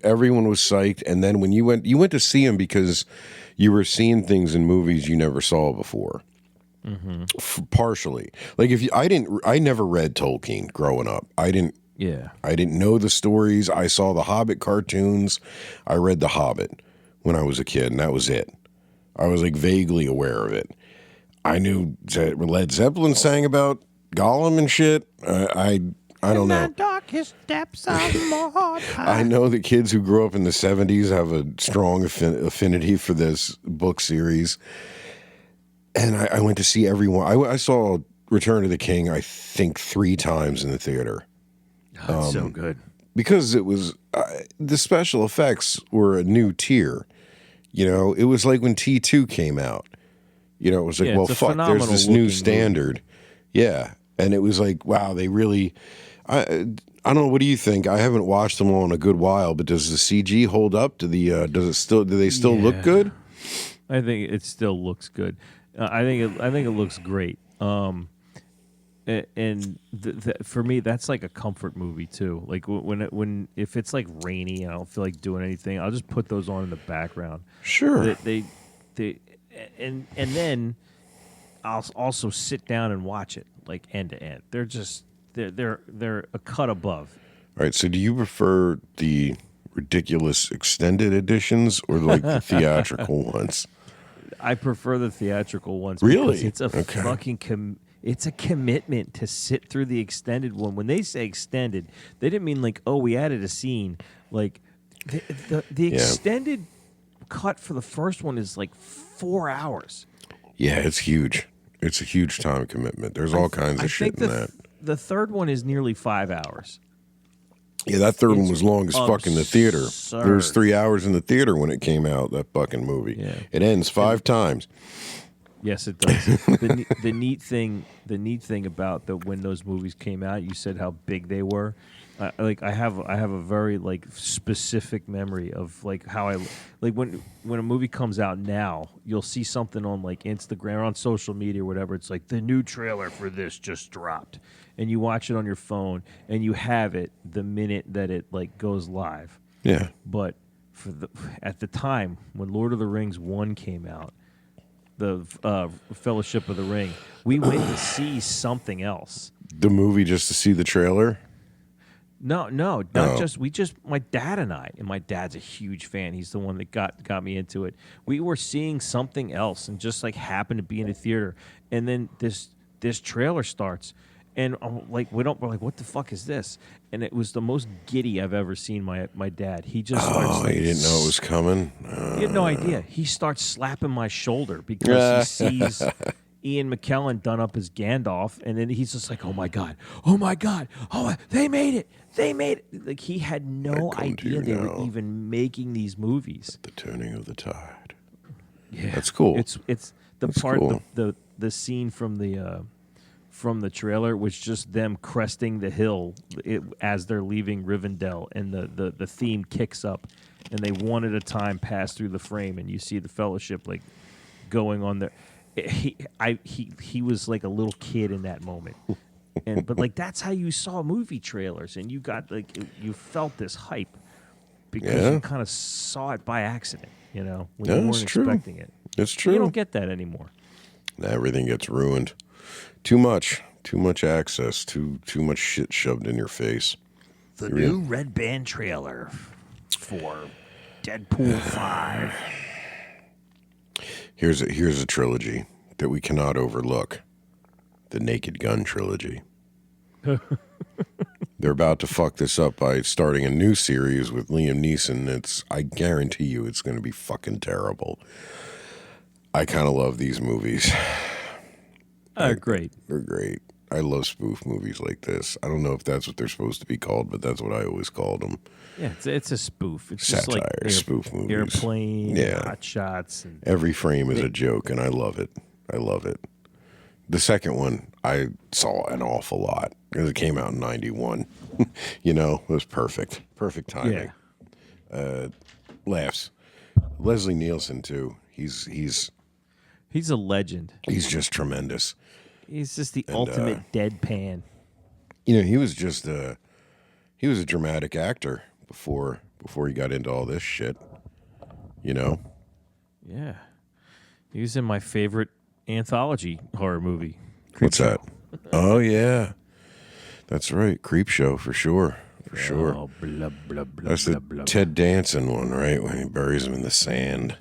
everyone was psyched. And then when you went to see them because you were seeing things in movies you never saw before. Mm-hmm. Partially, like I never read Tolkien growing up. I didn't know the stories. I saw the Hobbit cartoons. I read The Hobbit when I was a kid, and that was it. I was like vaguely aware of it. I knew that Led Zeppelin sang about Gollum and shit. I don't know. Darkest depths of Mordor. I know that kids who grew up in the 70s have a strong affinity for this book series. And I went to see everyone. I saw Return of the King, I think 3 times in the theater. That's so good. Because it was, the special effects were a new tier. It was like when T2 came out. It was like, well, fuck, there's this new standard. Yeah. And it was like, wow, they really, I I don't know. What do you think? I haven't watched them all in a good while, but does the CG hold up? Does it still? Do they still look good? I think it still looks good. I think it looks great. And for me, that's like a comfort movie too. Like when if it's like rainy and I don't feel like doing anything, I'll just put those on in the background. Sure. And then I'll also sit down and watch it like end to end. They're a cut above. All right. So, do you prefer the ridiculous extended editions or like the theatrical ones? I prefer the theatrical ones. Really? Because it's a fucking it's a commitment to sit through the extended one. When they say extended, they didn't mean like, oh, we added a scene. Like the extended cut for the first one is like 4 hours. Yeah, it's huge. It's a huge time commitment. There's all kinds of shit in that. The third one is nearly 5 hours. Yeah, that third one was long as fuck in the theater. Absurd. There was 3 hours in the theater when it came out, that fucking movie. Yeah. It ends 5 times. Yes, it does. the neat thing about when those movies came out, you said how big they were. I have a very like specific memory of like how I like when a movie comes out now, you'll see something on like Instagram or on social media or whatever. It's like the new trailer for this just dropped, and you watch it on your phone and you have it the minute that it like goes live. Yeah. But at the time when Lord of the Rings 1 came out, the Fellowship of the Ring, we went to see something else. The movie just to see the trailer? No, not just my dad and I, and my dad's a huge fan. He's the one that got me into it. We were seeing something else and just like happened to be in the theater, and then this trailer starts, and we're like, what the fuck is this? And it was the most giddy I've ever seen my dad. He just starts. He didn't know it was coming. He had no idea. He starts slapping my shoulder because he sees Ian McKellen done up as Gandalf, and then he's just like, oh my god, oh, they made it. Like he had no idea they were even making these movies. The turning of the tide. Yeah, that's cool. It's the That's part cool. the scene from the trailer was just them cresting the hill as they're leaving Rivendell, and the theme kicks up, and they one at a time pass through the frame, and you see the Fellowship like going on there. He was like a little kid in that moment, but like that's how you saw movie trailers, and you got like you felt this hype because you kind of saw it by accident, when you weren't expecting it. It's true. You don't get that anymore. Everything gets ruined. Too much access. Too much shit shoved in your face. The new Red Band trailer for Deadpool 5. Here's a trilogy that we cannot overlook. The Naked Gun trilogy. They're about to fuck this up by starting a new series with Liam Neeson. I guarantee you it's going to be fucking terrible. I kind of love these movies. Great. They're great. I love spoof movies like this. I don't know if that's what they're supposed to be called, but that's what I always called them. Yeah, it's a spoof. It's satire, just like spoof movies. Airplane, Hot Shots. And every frame is a joke, and I love it. The second one, I saw an awful lot because it came out in 91. It was perfect. Perfect timing. Yeah. Laughs. Leslie Nielsen, too. He's a legend. He's just tremendous. He's just the ultimate deadpan. He was just he was a dramatic actor before he got into all this shit. Yeah. He was in my favorite anthology horror movie. What's that? Oh yeah. That's right. Creepshow for sure. For sure. Oh, blah, blah, blah, That's the blah, blah. Ted Danson one, right? When he buries him in the sand.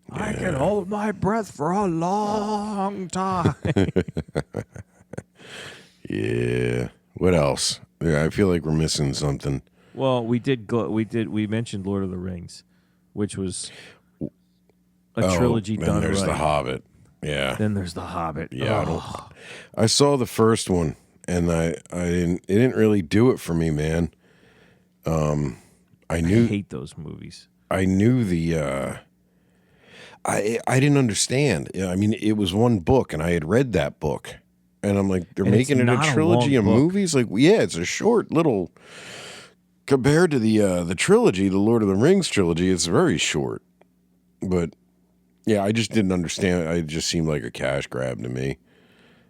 I can hold my breath for a long time. Yeah. What else? Yeah, I feel like we're missing something. Well, we mentioned Lord of the Rings, which was a trilogy done right. Then there's The Hobbit. Yeah. Then there's The Hobbit. Yeah. I saw the first one, and it didn't really do it for me, man. I hate those movies. I knew I didn't understand. I mean, it was one book, and I had read that book, And I'm like, they're And it's making it a not a trilogy of long book. movies? Like, yeah, it's a short little, compared to the trilogy, the Lord of the Rings trilogy, it's very short. But yeah, I just didn't understand. It just seemed like a cash grab to me.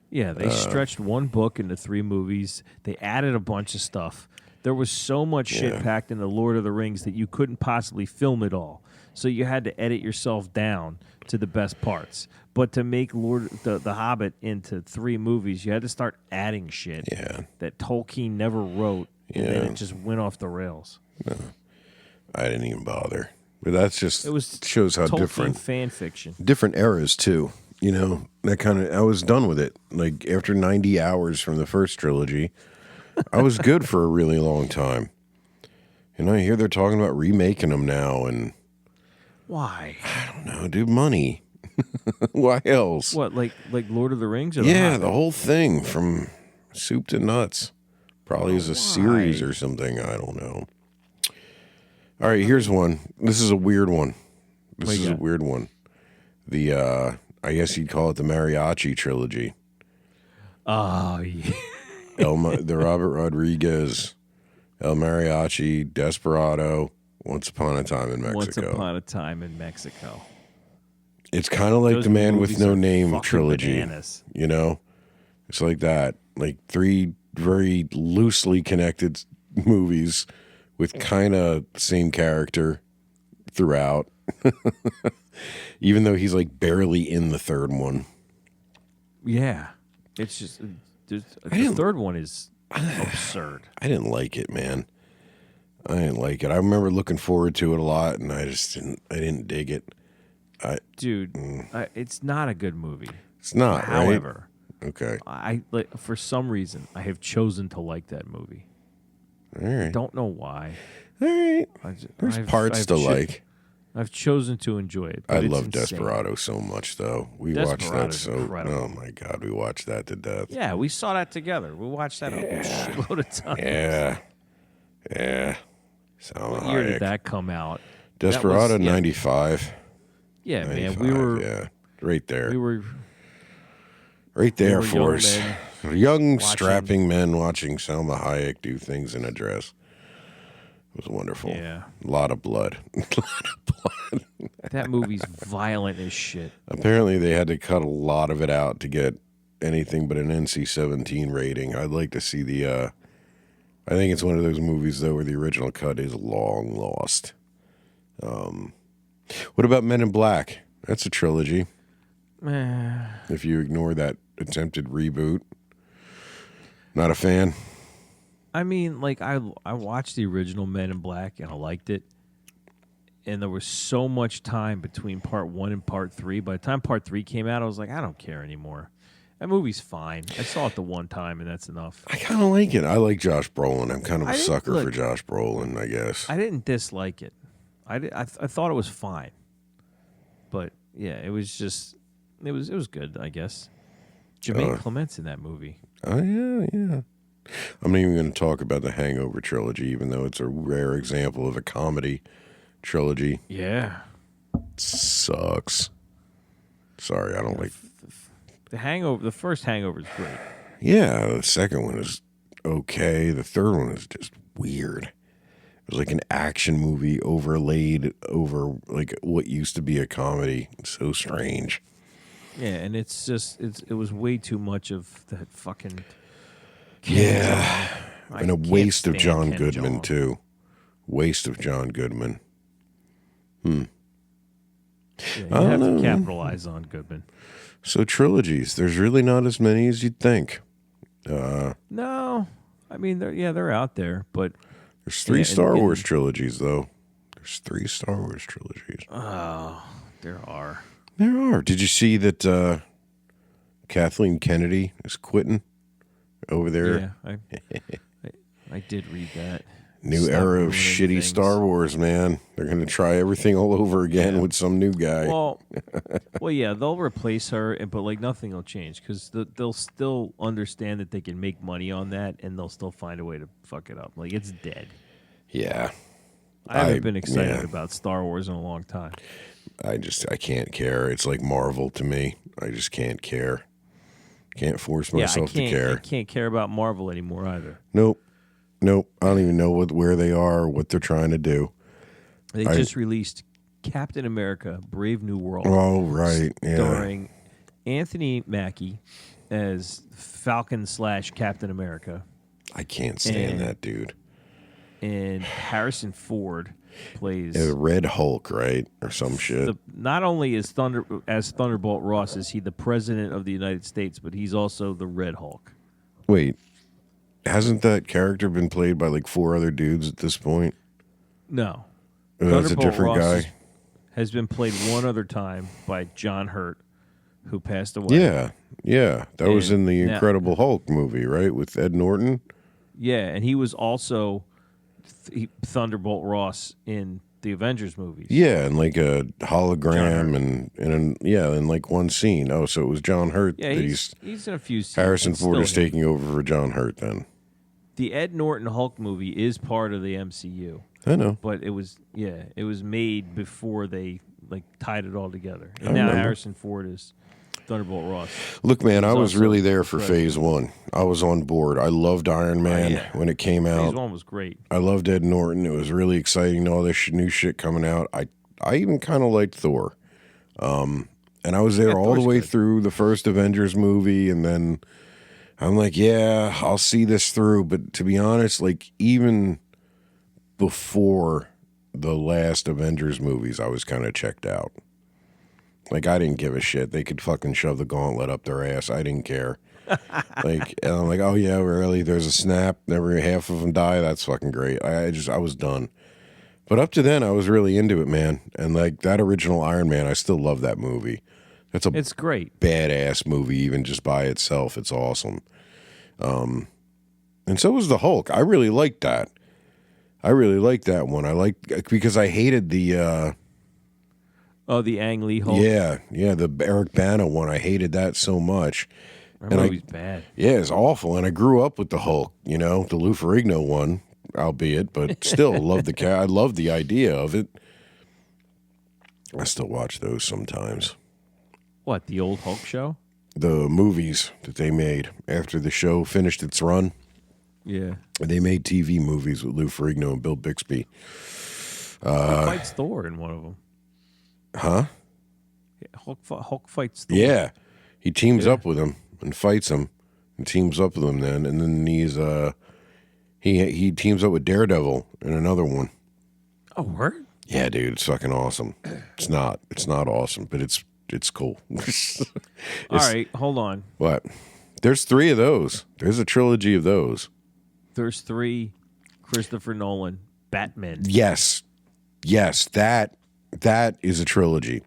Yeah, they stretched one book into 3 movies. They added a bunch of stuff. There was so much shit packed in the Lord of the Rings that you couldn't possibly film it all. So you had to edit yourself down to the best parts. But to make the Hobbit into 3 movies, you had to start adding shit that Tolkien never wrote, and then it just went off the rails. No, I didn't even bother. But that's just shows how Tolkien different fan fiction. different eras too. You know, that kind of, I was done with it. Like after 90 hours from the first trilogy, I was good for a really long time. And I hear they're talking about remaking them now, and Why? I don't know, dude, money. Why else? What, like Lord of the Rings? Or Yeah, the the whole thing from soup to nuts. Probably as a series or something. I don't know. All right, here's one. This is a weird one. This is a weird one. The I guess you'd call it the Mariachi trilogy. Oh, yeah. The Robert Rodriguez, El Mariachi, Desperado, Once Upon a Time in Mexico. Once Upon a Time in Mexico. It's kind of like Those the Man with movies No are Name fucking trilogy. bananas. You know? It's like that. Like 3 very loosely connected movies with kind of same character throughout. Even though he's like barely in the third one. Yeah. It's just, the third one is absurd. I didn't like it, man. I didn't like it. I remember looking forward to it a lot, and I didn't dig it. It's not a good movie. It's not, However, right? Okay. I for some reason I have chosen to like that movie. All right. I don't know why. All right. There's parts to like. I've chosen to enjoy it. I love Desperado so much, though. We watched that incredible. Oh my God, we watched that to death. Yeah, we saw that together. We watched that a shitload of times. Yeah. What year did that come out? Desperado, 95. Yeah, 95, man, we were right there. We were right there we for were us. men Young, strapping men watching Salma Hayek do things in a dress. It was wonderful. Yeah. A lot of blood. That movie's violent as shit. Apparently, they had to cut a lot of it out to get anything but an NC-17 rating. I'd like to see the. I think it's one of those movies though where the original cut is long lost. What about Men in Black? That's a trilogy. If you ignore that attempted reboot, not a fan. I mean, like I watched the original Men in Black and I liked it. And there was so much time between part 1 and part 3. By the time part 3 came out, I was like, I don't care anymore. That movie's fine. I saw it the one time, and that's enough. I kind of like it. I like Josh Brolin. I'm kind of a sucker for Josh Brolin, I guess. I didn't dislike it. I thought it was fine. But, yeah, it was just... It was good, I guess. Jermaine Clement's in that movie. Oh, yeah. I'm not even going to talk about the Hangover trilogy, even though it's a rare example of a comedy trilogy. Yeah. It sucks. Sorry, I don't like... The first Hangover is great. Yeah, the second one is okay. The third one is just weird. It was like an action movie overlaid over like what used to be a comedy. It's so strange. Yeah, and it's just it was way too much of that fucking and a waste of John Goodman too. Waste of John Goodman. Yeah, you have to capitalize on Goodman. So trilogies, there's really not as many as you'd think. No, I mean they're out there, but there's 3 Star Wars trilogies though. There's 3 Star Wars trilogies. Oh, there are. There are. Did you see that Kathleen Kennedy is quitting over there? Yeah, I did read that. New era of shitty Star Wars, man. They're going to try everything all over again with some new guy. Well, yeah, they'll replace her, but like nothing will change because they'll still understand that they can make money on that, and they'll still find a way to fuck it up. Like it's dead. Yeah, I haven't been excited about Star Wars in a long time. I can't care. It's like Marvel to me. I just can't care. Can't force Yeah, myself to I care. can't care about Marvel anymore either. Nope. Nope. I don't even know where they are, or what they're trying to do. They just released Captain America: Brave New World. Oh, right. Yeah. Starring Anthony Mackie as Falcon/Captain America. I can't stand that dude. And Harrison Ford plays Red Hulk, right? Or some shit. Not only as Thunderbolt Ross is he the president of the United States, but he's also the Red Hulk. Wait. Hasn't that character been played by like 4 other dudes at this point? No. Oh, that's a different Ross guy. Has been played one other time by John Hurt, who passed away. Yeah. That was in the now- Incredible Hulk movie, right? With Ed Norton? Yeah, and he was also Thunderbolt Ross in the Avengers movies. Yeah, and like a hologram in like one scene. Oh, so it was John Hurt. Yeah, that he's in a few scenes. Harrison It's Ford still is him. taking over for John Hurt then. The Ed Norton Hulk movie is part of the MCU. I know. But it was made before they like tied it all together. And I now remember. Harrison Ford is Thunderbolt Ross. Look, man, I was also really there for incredible. Phase 1. I was on board. I loved Iron Man when it came out. Phase 1 was great. I loved Ed Norton. It was really exciting, all this new shit coming out. I even kind of liked Thor. And I was there all the Thor's way good. through the first Avengers movie, and then I'm like, yeah, I'll see this through. But to be honest, like even before the last Avengers movies, I was kind of checked out. Like, I didn't give a shit. They could fucking shove the gauntlet up their ass. I didn't care. And I'm like, oh yeah, really? There's a snap. Never half of them die. That's fucking great. I was done. But up to then, I was really into it, man. And like that original Iron Man, I still love that movie. It's great. Badass movie, even just by itself. It's awesome. And so was the Hulk. I really liked that. I really liked that one. Because I hated the The Ang Lee Hulk. the Eric Bana one. I hated that so much. That and movie's bad. Yeah, it's awful. And I grew up with the Hulk, the Lou Ferrigno one, albeit, but still loved the I loved the idea of it. I still watch those sometimes. What, the old Hulk show? The movies that they made after the show finished its run. Yeah. They made TV movies with Lou Ferrigno and Bill Bixby. He fights Thor in one of them. Huh? Yeah, Hulk fights Thor. Yeah. He teams up with him and fights him and teams up with him then. And then he teams up with Daredevil in another one. Oh, word? Yeah, dude, it's fucking awesome. It's not awesome, but it's cool. All right, hold on. What? There's 3 of those. There's a trilogy of those. There's 3 Christopher Nolan Batman. Yes, that is a trilogy.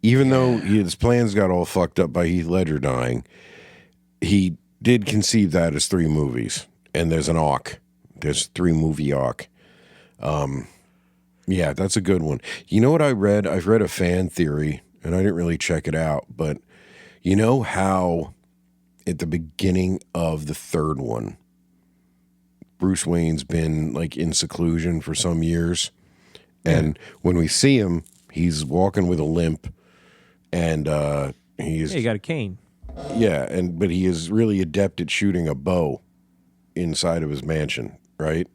Even though his plans got all fucked up by Heath Ledger dying, he did conceive that as 3 movies. And there's an arc. There's 3-movie arc. Yeah, that's a good one. You know what I read? I've read a fan theory, and I didn't really check it out, but you know how at the beginning of the 3rd one, Bruce Wayne's been like in seclusion for some years, and when we see him, he's walking with a limp, and he's He got a cane. but he is really adept at shooting a bow inside of his mansion, right?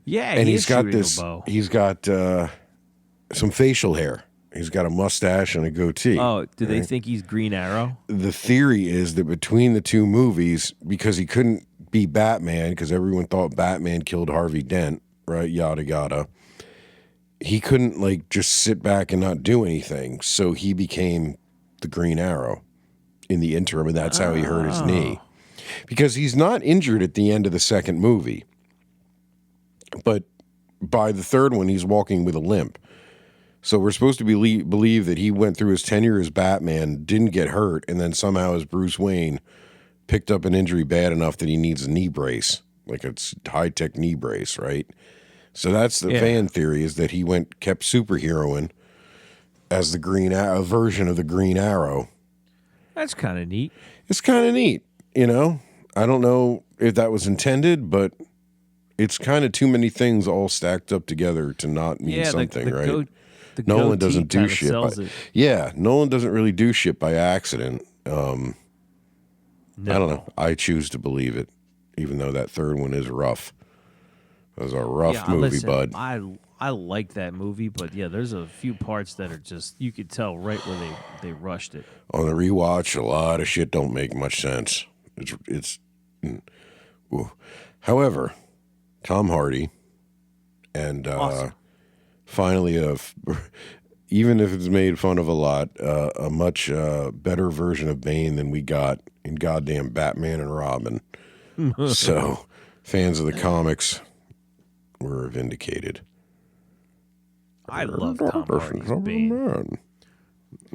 Yeah, And he's got shooting this. a bow. He's got some facial hair. He's got a mustache and a goatee. Oh, do they think he's Green Arrow? The theory is that between the 2 movies, because he couldn't be Batman, because everyone thought Batman killed Harvey Dent, right? Yada yada. He couldn't like just sit back and not do anything, so he became the Green Arrow in the interim, and that's how he hurt his knee. Because he's not injured at the end of the 2nd movie. But by the 3rd one, he's walking with a limp. So we're supposed to believe that he went through his tenure as Batman, didn't get hurt, and then somehow as Bruce Wayne picked up an injury bad enough that he needs a knee brace, like a high-tech knee brace, right? So that's the fan theory, is that he kept superheroing as the version of the Green Arrow. That's kind of neat. It's kind of neat, I don't know if that was intended, but it's kind of too many things all stacked up together to not mean something, right? Nolan doesn't do shit. Nolan doesn't really do shit by accident. No. I don't know. I choose to believe it, even though that third one is rough. It was a rough movie, listen, bud. I like that movie, but yeah, there's a few parts that are just you could tell right where they rushed it. On the rewatch, a lot of shit don't make much sense. Ooh. However, Tom Hardy and Awesome. finally, even if it's made fun of a lot, a much better version of Bane than we got in goddamn Batman and Robin. So, fans of the comics were vindicated. I love Tom Hardy's Bane.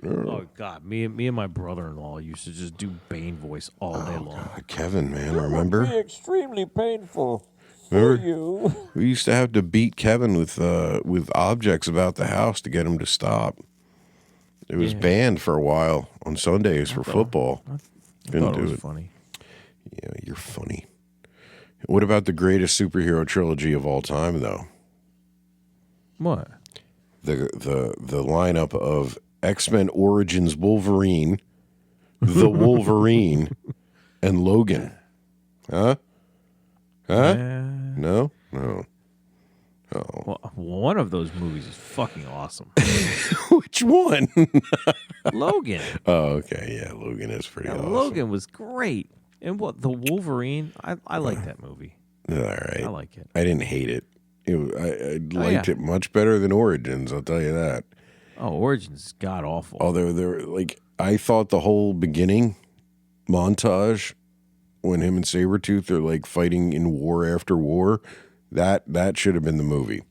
Oh God, me and my brother-in-law used to just do Bane voice all day long. Kevin, man, remember? Extremely painful Remember? you. We used to have to beat Kevin with objects about the house to get him to stop. It was banned for a while on Sundays for football. Couldn't do it. Funny. Yeah, you're funny. What about the greatest superhero trilogy of all time, though? What? The lineup of X-Men Origins Wolverine, the Wolverine, and Logan. Huh? No? No. Oh. Well, one of those movies is fucking awesome. Which one? Logan. Oh, okay. Yeah, Logan is pretty awesome. Logan was great. And what, the Wolverine? I like that movie. All right. I like it. I didn't hate it. I liked it much better than Origins, I'll tell you that. Oh, Origins is god awful. Although I thought the whole beginning montage when him and Sabretooth are like fighting in war after war, that should have been the movie.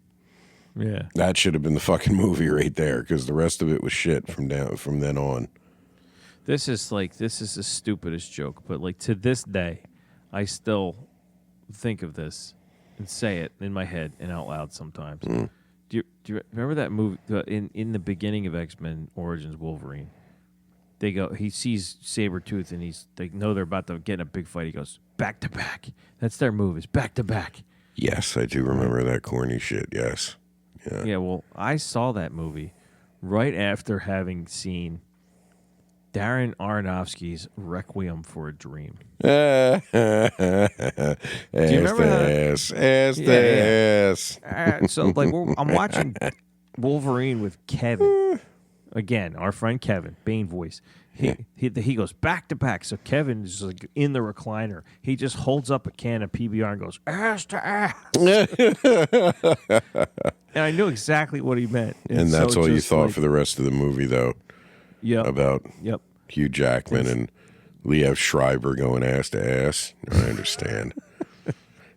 Yeah. That should have been the fucking movie right there, because the rest of it was shit from then on. This is the stupidest joke, but like to this day, I still think of this and say it in my head and out loud sometimes. Do you remember that movie in the beginning of X-Men Origins Wolverine? He sees Sabretooth and they know they're about to get in a big fight. He goes, back to back. That's their move, is back to back. Yes, I do remember that corny shit, yes. Yeah. Yeah, well, I saw that movie right after having seen Darren Aronofsky's Requiem for a Dream. Do you remember that? So, like, I'm watching Wolverine with Kevin. Again, our friend Kevin, Bane voice. He goes back to back. So Kevin is like in the recliner. He just holds up a can of PBR and goes, ass to ass. And I knew exactly what he meant. And that's so all you just thought like, for the rest of the movie, though, about Hugh Jackman and Liev Schreiber going ass to ass. I understand.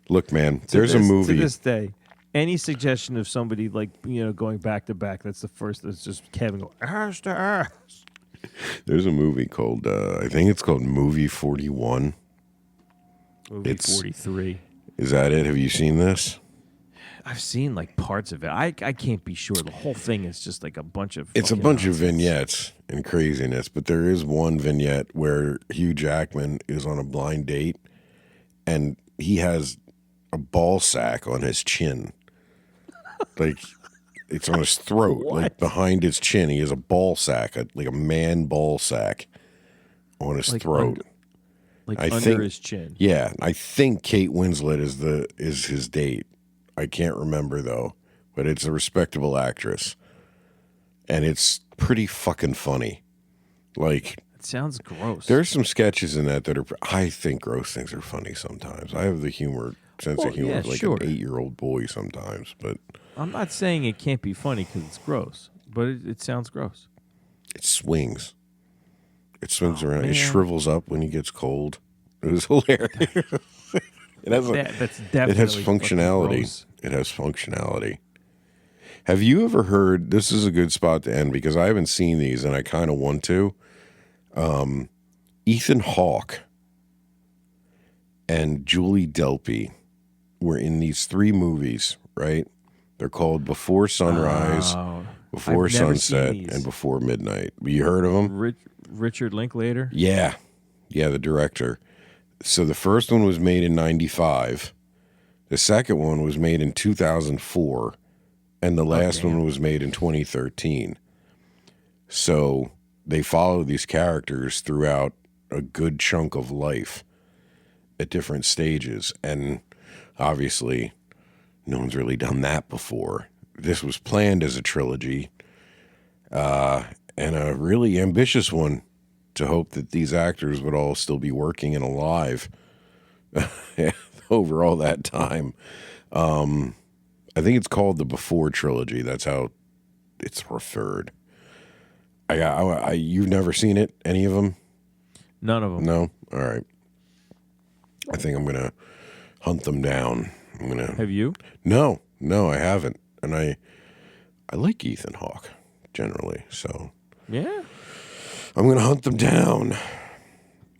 Look, man, there's a movie. To this day, any suggestion of somebody like, going back to back, that's the first. That's just Kevin going ass to ass. There's a movie called, I think it's called Movie 41. Movie 43. Is that it? Have you seen this? I've seen like parts of it. I can't be sure. The whole thing is just like a bunch of. It's a bunch of vignettes and craziness, but there is one vignette where Hugh Jackman is on a blind date, and he has a ball sack on his chin, like it's on his throat, like behind his chin. He has a ball sack, like a man ball sack, on his throat, under his chin. Yeah, I think Kate Winslet is his date. I can't remember, though, but it's a respectable actress. And it's pretty fucking funny. Like, it sounds gross. There's some sketches in that are, I think gross things are funny sometimes. I have the sense of humor of like an 8-year-old boy sometimes, but. I'm not saying it can't be funny because it's gross, but it sounds gross. It swings. It swings around. Man. It shrivels up when he gets cold. It was hilarious. It has functionality. It has functionality. Have you ever heard? This is a good spot to end because I haven't seen these and I kind of want to. Ethan Hawke and Julie Delpy were in these 3 movies, right? They're called Before Sunrise, Before Sunset, and Before Midnight. You heard of them? Richard Linklater? Yeah, the director. So the first one was made in 1995. The second one was made in 2004. And the last one was made in 2013. So they follow these characters throughout a good chunk of life at different stages. And obviously, no one's really done that before. This was planned as a trilogy, and a really ambitious one, to hope that these actors would all still be working and alive over all that time. I think it's called the Before Trilogy. That's how it's referred. You've never seen it? Any of them? None of them. No? All right. I think I'm going to hunt them down. Have you? No, I haven't. And I like Ethan Hawke, generally, so... Yeah. I'm going to hunt them down.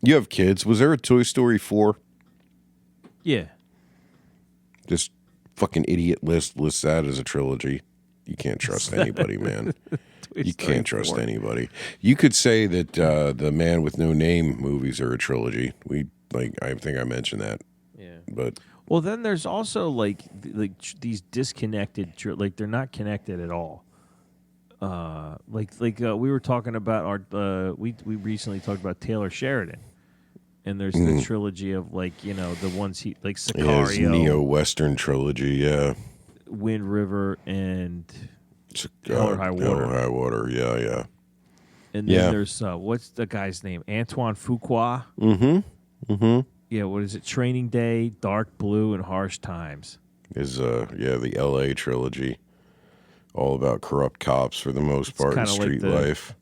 You have kids. Was there a Toy Story 4? Yeah. This fucking idiot lists that as a trilogy. You can't trust anybody, man. You can't trust anybody. You could say that the Man with No Name movies are a trilogy. I think I mentioned that. Yeah. But well, then there's also like these disconnected, like they're not connected at all. We were talking about we recently talked about Taylor Sheridan, and there's the trilogy of the ones he like Sicario, neo-Western trilogy, yeah. Wind River and Hell or High Water. Hell or High Water, yeah. And then there's what's the guy's name? Antoine Fuqua. Yeah, what is it? Training Day, Dark Blue, and Harsh Times. Is the L.A. trilogy. All about corrupt cops for the most part in street life.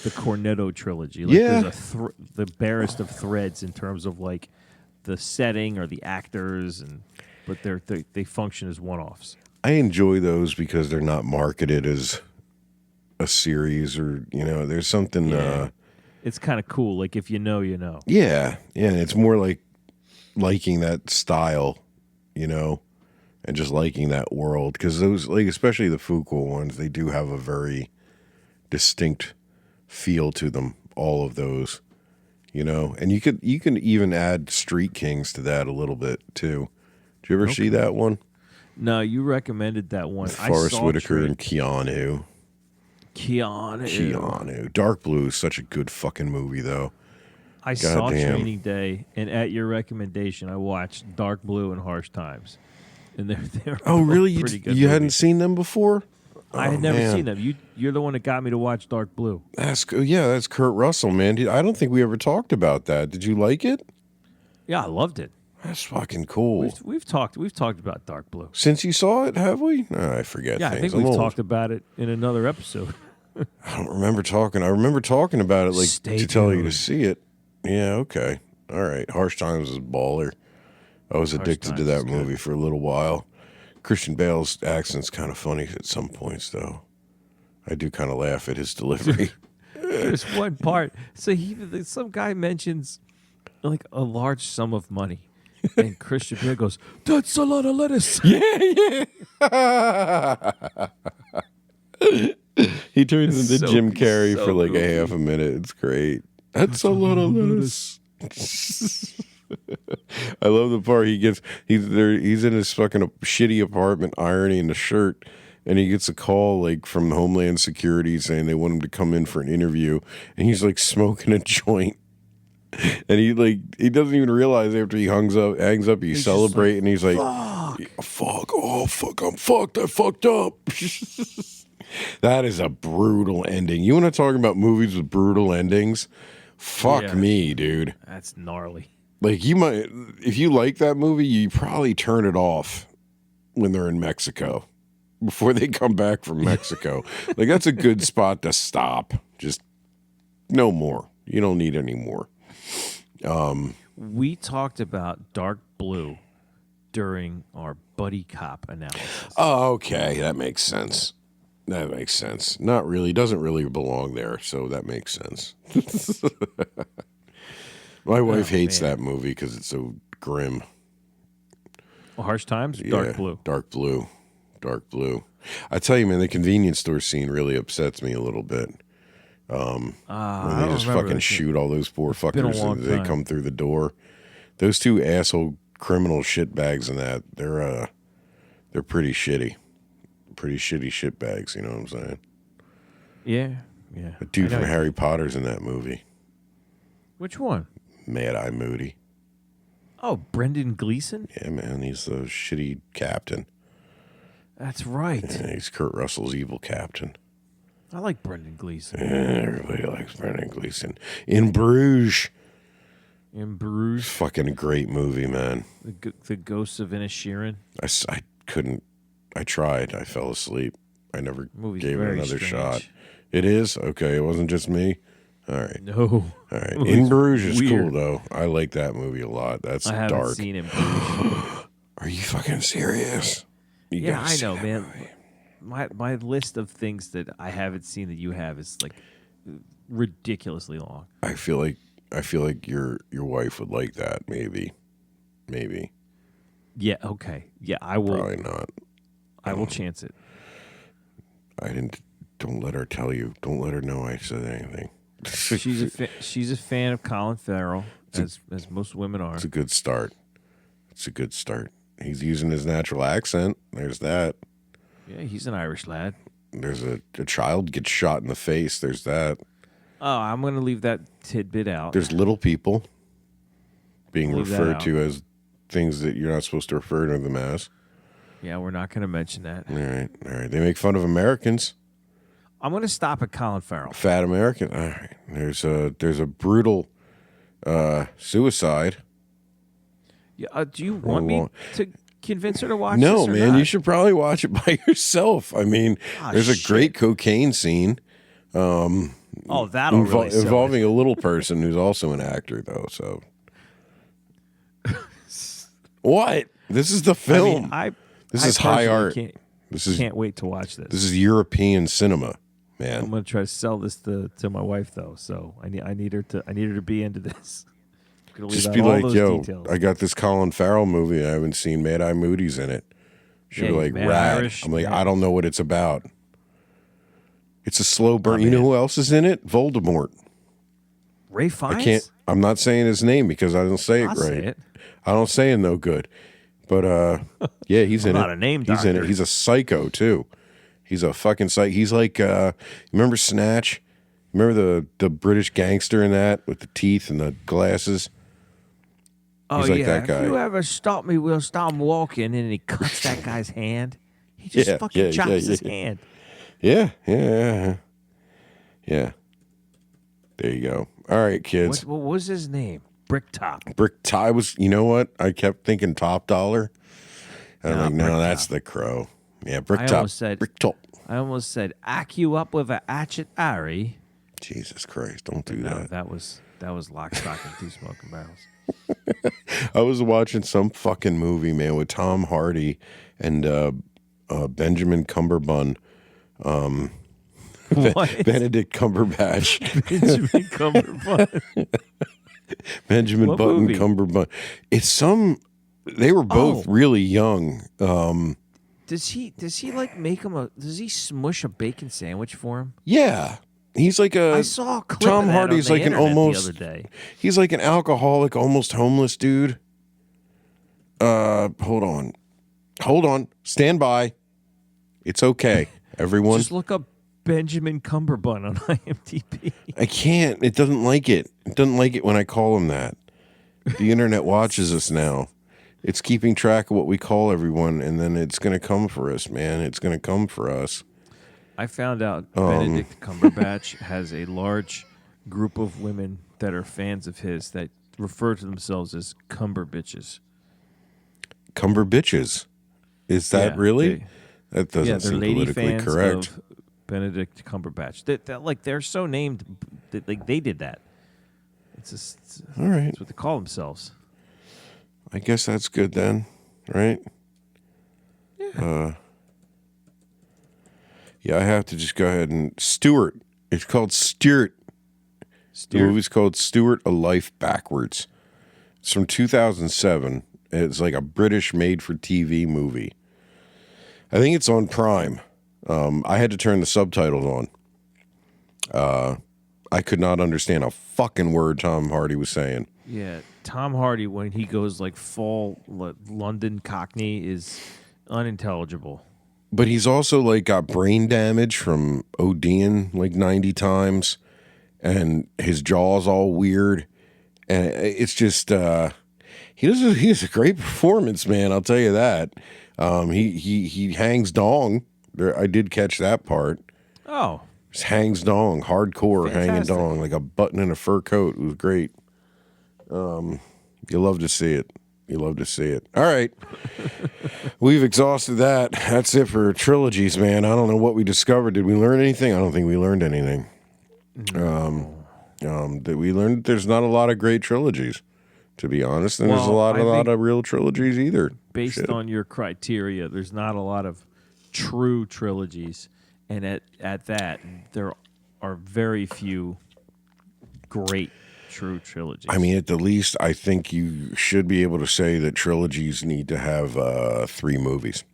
The Cornetto trilogy. There's the barest of threads in terms of like the setting or the actors, but they function as one-offs. I enjoy those because they're not marketed as a series or, there's something... it's kind of cool. Like, if you know, you know. Yeah. And it's more like liking that style, and just liking that world, because those, especially the Fuqua ones, they do have a very distinct feel to them. All of those, and you can even add Street Kings to that a little bit too. Did you ever see that one? No, you recommended that one. Forrest Whitaker and Keanu. Dark Blue is such a good fucking movie, though. I saw Training Day, and at your recommendation, I watched Dark Blue and Harsh Times. And they're really? You hadn't movies. Seen them before? I had never seen them. You're the one that got me to watch Dark Blue. That's Kurt Russell, man. I don't think we ever talked about that. Did you like it? Yeah, I loved it. That's fucking cool. We've talked about Dark Blue since you saw it, have we? I forget. Yeah, things. I think we've talked about it in another episode. I don't remember talking. I remember talking about it to tell you to see it. Yeah, okay, all right. Harsh Times is a baller. I was addicted to that movie for a little while. Christian Bale's accent's kind of funny at some points, though. I do kind of laugh at his delivery. There's one part. So some guy mentions like a large sum of money, and Christian Bale goes, "That's a lot of lettuce." Yeah. He turns into Jim Carrey for like a half a minute. It's great. That's a lot of lettuce. I love the part he's in his fucking shitty apartment ironing a shirt, and he gets a call from Homeland Security saying they want him to come in for an interview, and he's smoking a joint, and he doesn't even realize after he hangs up he's celebrating, he's like, fuck, oh fuck, I'm fucked, I fucked up. That is a brutal ending. You want to talk about movies with brutal endings? Fuck me, dude. That's gnarly. You might, if you like that movie, you probably turn it off when they're in Mexico before they come back from Mexico. That's a good spot to stop. Just no more. You don't need any more. We talked about Dark Blue during our buddy cop analysis. Oh, okay. That makes sense. Not really. Doesn't really belong there, so that makes sense. My wife hates that movie because it's so grim. Harsh Times? Dark Blue. Dark Blue. I tell you, man, the convenience store scene really upsets me a little bit. When they just fucking shoot all those poor fuckers and they come through the door. Those two asshole criminal shitbags in that, they're pretty shitty. Pretty shitty shitbags, you know what I'm saying? Yeah. The dude from Harry Potter's in that movie. Which one? Mad Eye Moody. Oh, Brendan Gleeson? Yeah, man, he's the shitty captain. That's right. Yeah, he's Kurt Russell's evil captain. I like Brendan Gleeson. Yeah, everybody likes Brendan Gleeson. In Bruges. In Bruges. Fucking great movie, man. The Ghosts of Inisherin. I couldn't. I tried. I fell asleep. I never Movie's gave it very another strange. shot. It is? Okay, it wasn't just me. All right. No. All right. Movie's In Bruges is weird. cool, though. I like that movie a lot. That's I haven't dark. seen In Bruges. Are you fucking serious? You Yeah, gotta I see know, that man. movie. My list of things that I haven't seen that you have is like ridiculously long. I feel like your wife would like that. Maybe. Yeah. Okay. Yeah, I will. Probably not. I will chance it. I didn't. Don't let her tell you. Don't let her know I said anything. She's a fan of Colin Farrell, as most women are. It's a good start. He's using his natural accent. There's that. Yeah, he's an Irish lad. There's a child gets shot in the face. There's that. Oh, I'm going to leave that tidbit out. There's little people being Leave that referred out. to as things that you're not supposed to refer to them as. Yeah, we're not going to mention that. All right. They make fun of Americans, I'm going to stop at Colin Farrell. fat American. All right. There's a brutal suicide. Yeah, do you want me to convince her to watch No, this or man, not? you should probably watch it by yourself. I mean, there's a shit. great cocaine scene. Oh, that'll really sell it. Involving a little person who's also an actor, though. So, what? This is the film. This is high art. Can't wait to watch this. This is European cinema, I'm man. going to try to sell this to my wife though, so I need her to be into this. I'm gonna leave Just out be all like, those yo, details. I got this Colin Farrell movie I haven't seen. Mad Eye Moody's in it. She'll Yeah, be like, Mad rad. Irish, I'm like, Mad- I don't know what it's about. It's a slow burn. You know who else is in it? Voldemort. Ray Fiennes? I can't. I'm not saying his name because I don't say it I'll right. say it. I don't say it no good. But yeah, he's in it. not a name He's in it. doctor. He's a psycho too. He's a fucking psycho. He's like remember Snatch? Remember the British gangster in that with the teeth and the glasses? Oh He's like yeah. that guy. If you ever stop me, we'll stop walking, and he cuts that guy's hand. He just fucking chops his hand. Yeah. There you go. All right, kids. What was his name? Bricktop. Brick Tie was. You know what? I kept thinking Top Dollar. And I'm like, no, Brick that's Top. the Crow. Yeah, Brick I Top. almost said- Brick Top. I almost said ack you up with a hatchet, Ari. Jesus Christ! Don't do No, that. that was Lock, Stock, and Two Smoking Barrels. I was watching some fucking movie, man, with Tom Hardy and Benjamin Cumberbun, What? Benedict Cumberbatch, Benjamin Cumberbatch. Benjamin What Button movie? Cumberbun. It's some. They were both Oh. really young. Does he like make him a? Does he smush a bacon sandwich for him? Yeah, he's like a. I saw a clip Tom of that Hardy's on the like an internet almost. the other day. He's like an alcoholic, almost homeless dude. Hold on, stand by. It's okay, everyone. Just look up Benjamin Cumberbun on IMDb. I can't. It doesn't like it. It doesn't like it when I call him that. The internet watches us now. It's keeping track of what we call everyone, and then it's going to come for us, man. It's going to come for us. I found out Benedict Cumberbatch has a large group of women that are fans of his that refer to themselves as Cumber bitches. Cumber bitches. Is that Yeah, really? That doesn't they're seem lady politically fans correct. of Benedict Cumberbatch. Like they're so named that like they did that. It's All right. that's what they call themselves. I guess that's good then, right? Yeah. Yeah, I have to just go ahead and Stuart. It's called Stuart. The movie's called Stuart: A Life Backwards. It's from 2007. It's like a British made-for-TV movie. I think it's on Prime. I had to turn the subtitles on. I could not understand a fucking word Tom Hardy was saying. Yeah, Tom Hardy when he goes like full London Cockney is unintelligible. But he's also like got brain damage from ODing like 90 times, and his jaw's all weird, and it's just he has a great performance, man. I'll tell you that. He hangs dong. I did catch that part. Oh, Just hangs dong, hardcore hanging Fantastic. dong, like a button in a fur coat. It was great. You love to see it. You love to see it. All right. We've exhausted that. That's it for trilogies, man. I don't know what we discovered. Did we learn anything? I don't think we learned anything. That we learned there's not a lot of great trilogies, to be honest. And there's a Well, lot of real trilogies either. based Shit. on your criteria, there's not a lot of true trilogies, and at that, there are very few great true trilogies. I mean, at the least, I think you should be able to say that trilogies need to have 3 movies.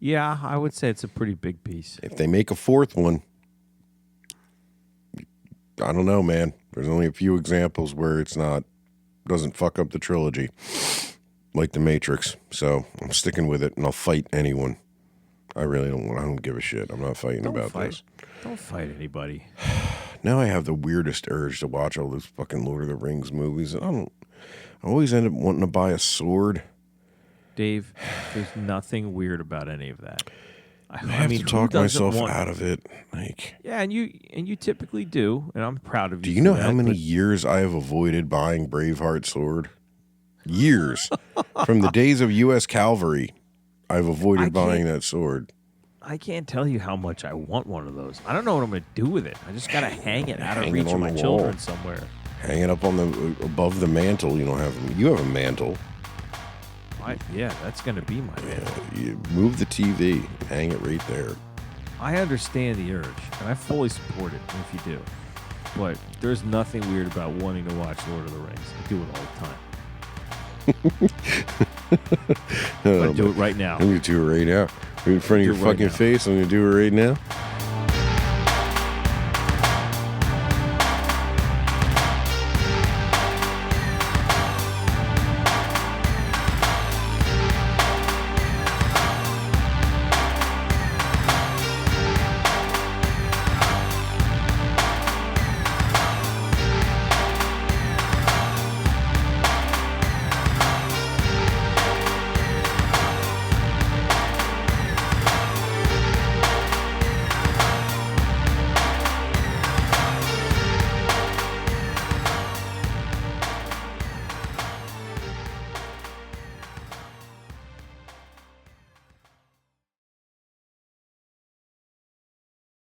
yeah, I would say it's a pretty big piece. If they make a 4th one, I don't know, man. There's only a few examples where doesn't fuck up the trilogy, like The Matrix. So I'm sticking with it, and I'll fight anyone. I really don't want. I don't give a shit. I'm not fighting about this. Don't fight anybody. Now I have the weirdest urge to watch all those fucking Lord of the Rings movies. I always end up wanting to buy a sword. Dave, there's nothing weird about any of that. I have mean, to who talk doesn't myself want- out of it. Like, Yeah, and you typically do, and I'm proud of you. do you for know that, how many but years I have avoided buying Braveheart sword? Years. From the days of U.S. Cavalry, I've avoided buying that sword. I can't tell you how much I want one of those. I don't know what I'm going to do with it. I just got to hang it out of Hang it reach of on my the children wall. somewhere. Hang it up on above the mantle. You have a mantle. Yeah, that's going to be my man. You move the TV, hang it right there. I understand the urge, and I fully support it if you do. But there's nothing weird about wanting to watch Lord of the Rings. I do it all the time. I'm going to do it right now. I'm going to do it right now. Right in front of your Do it right fucking now. face. I'm going to do it right now.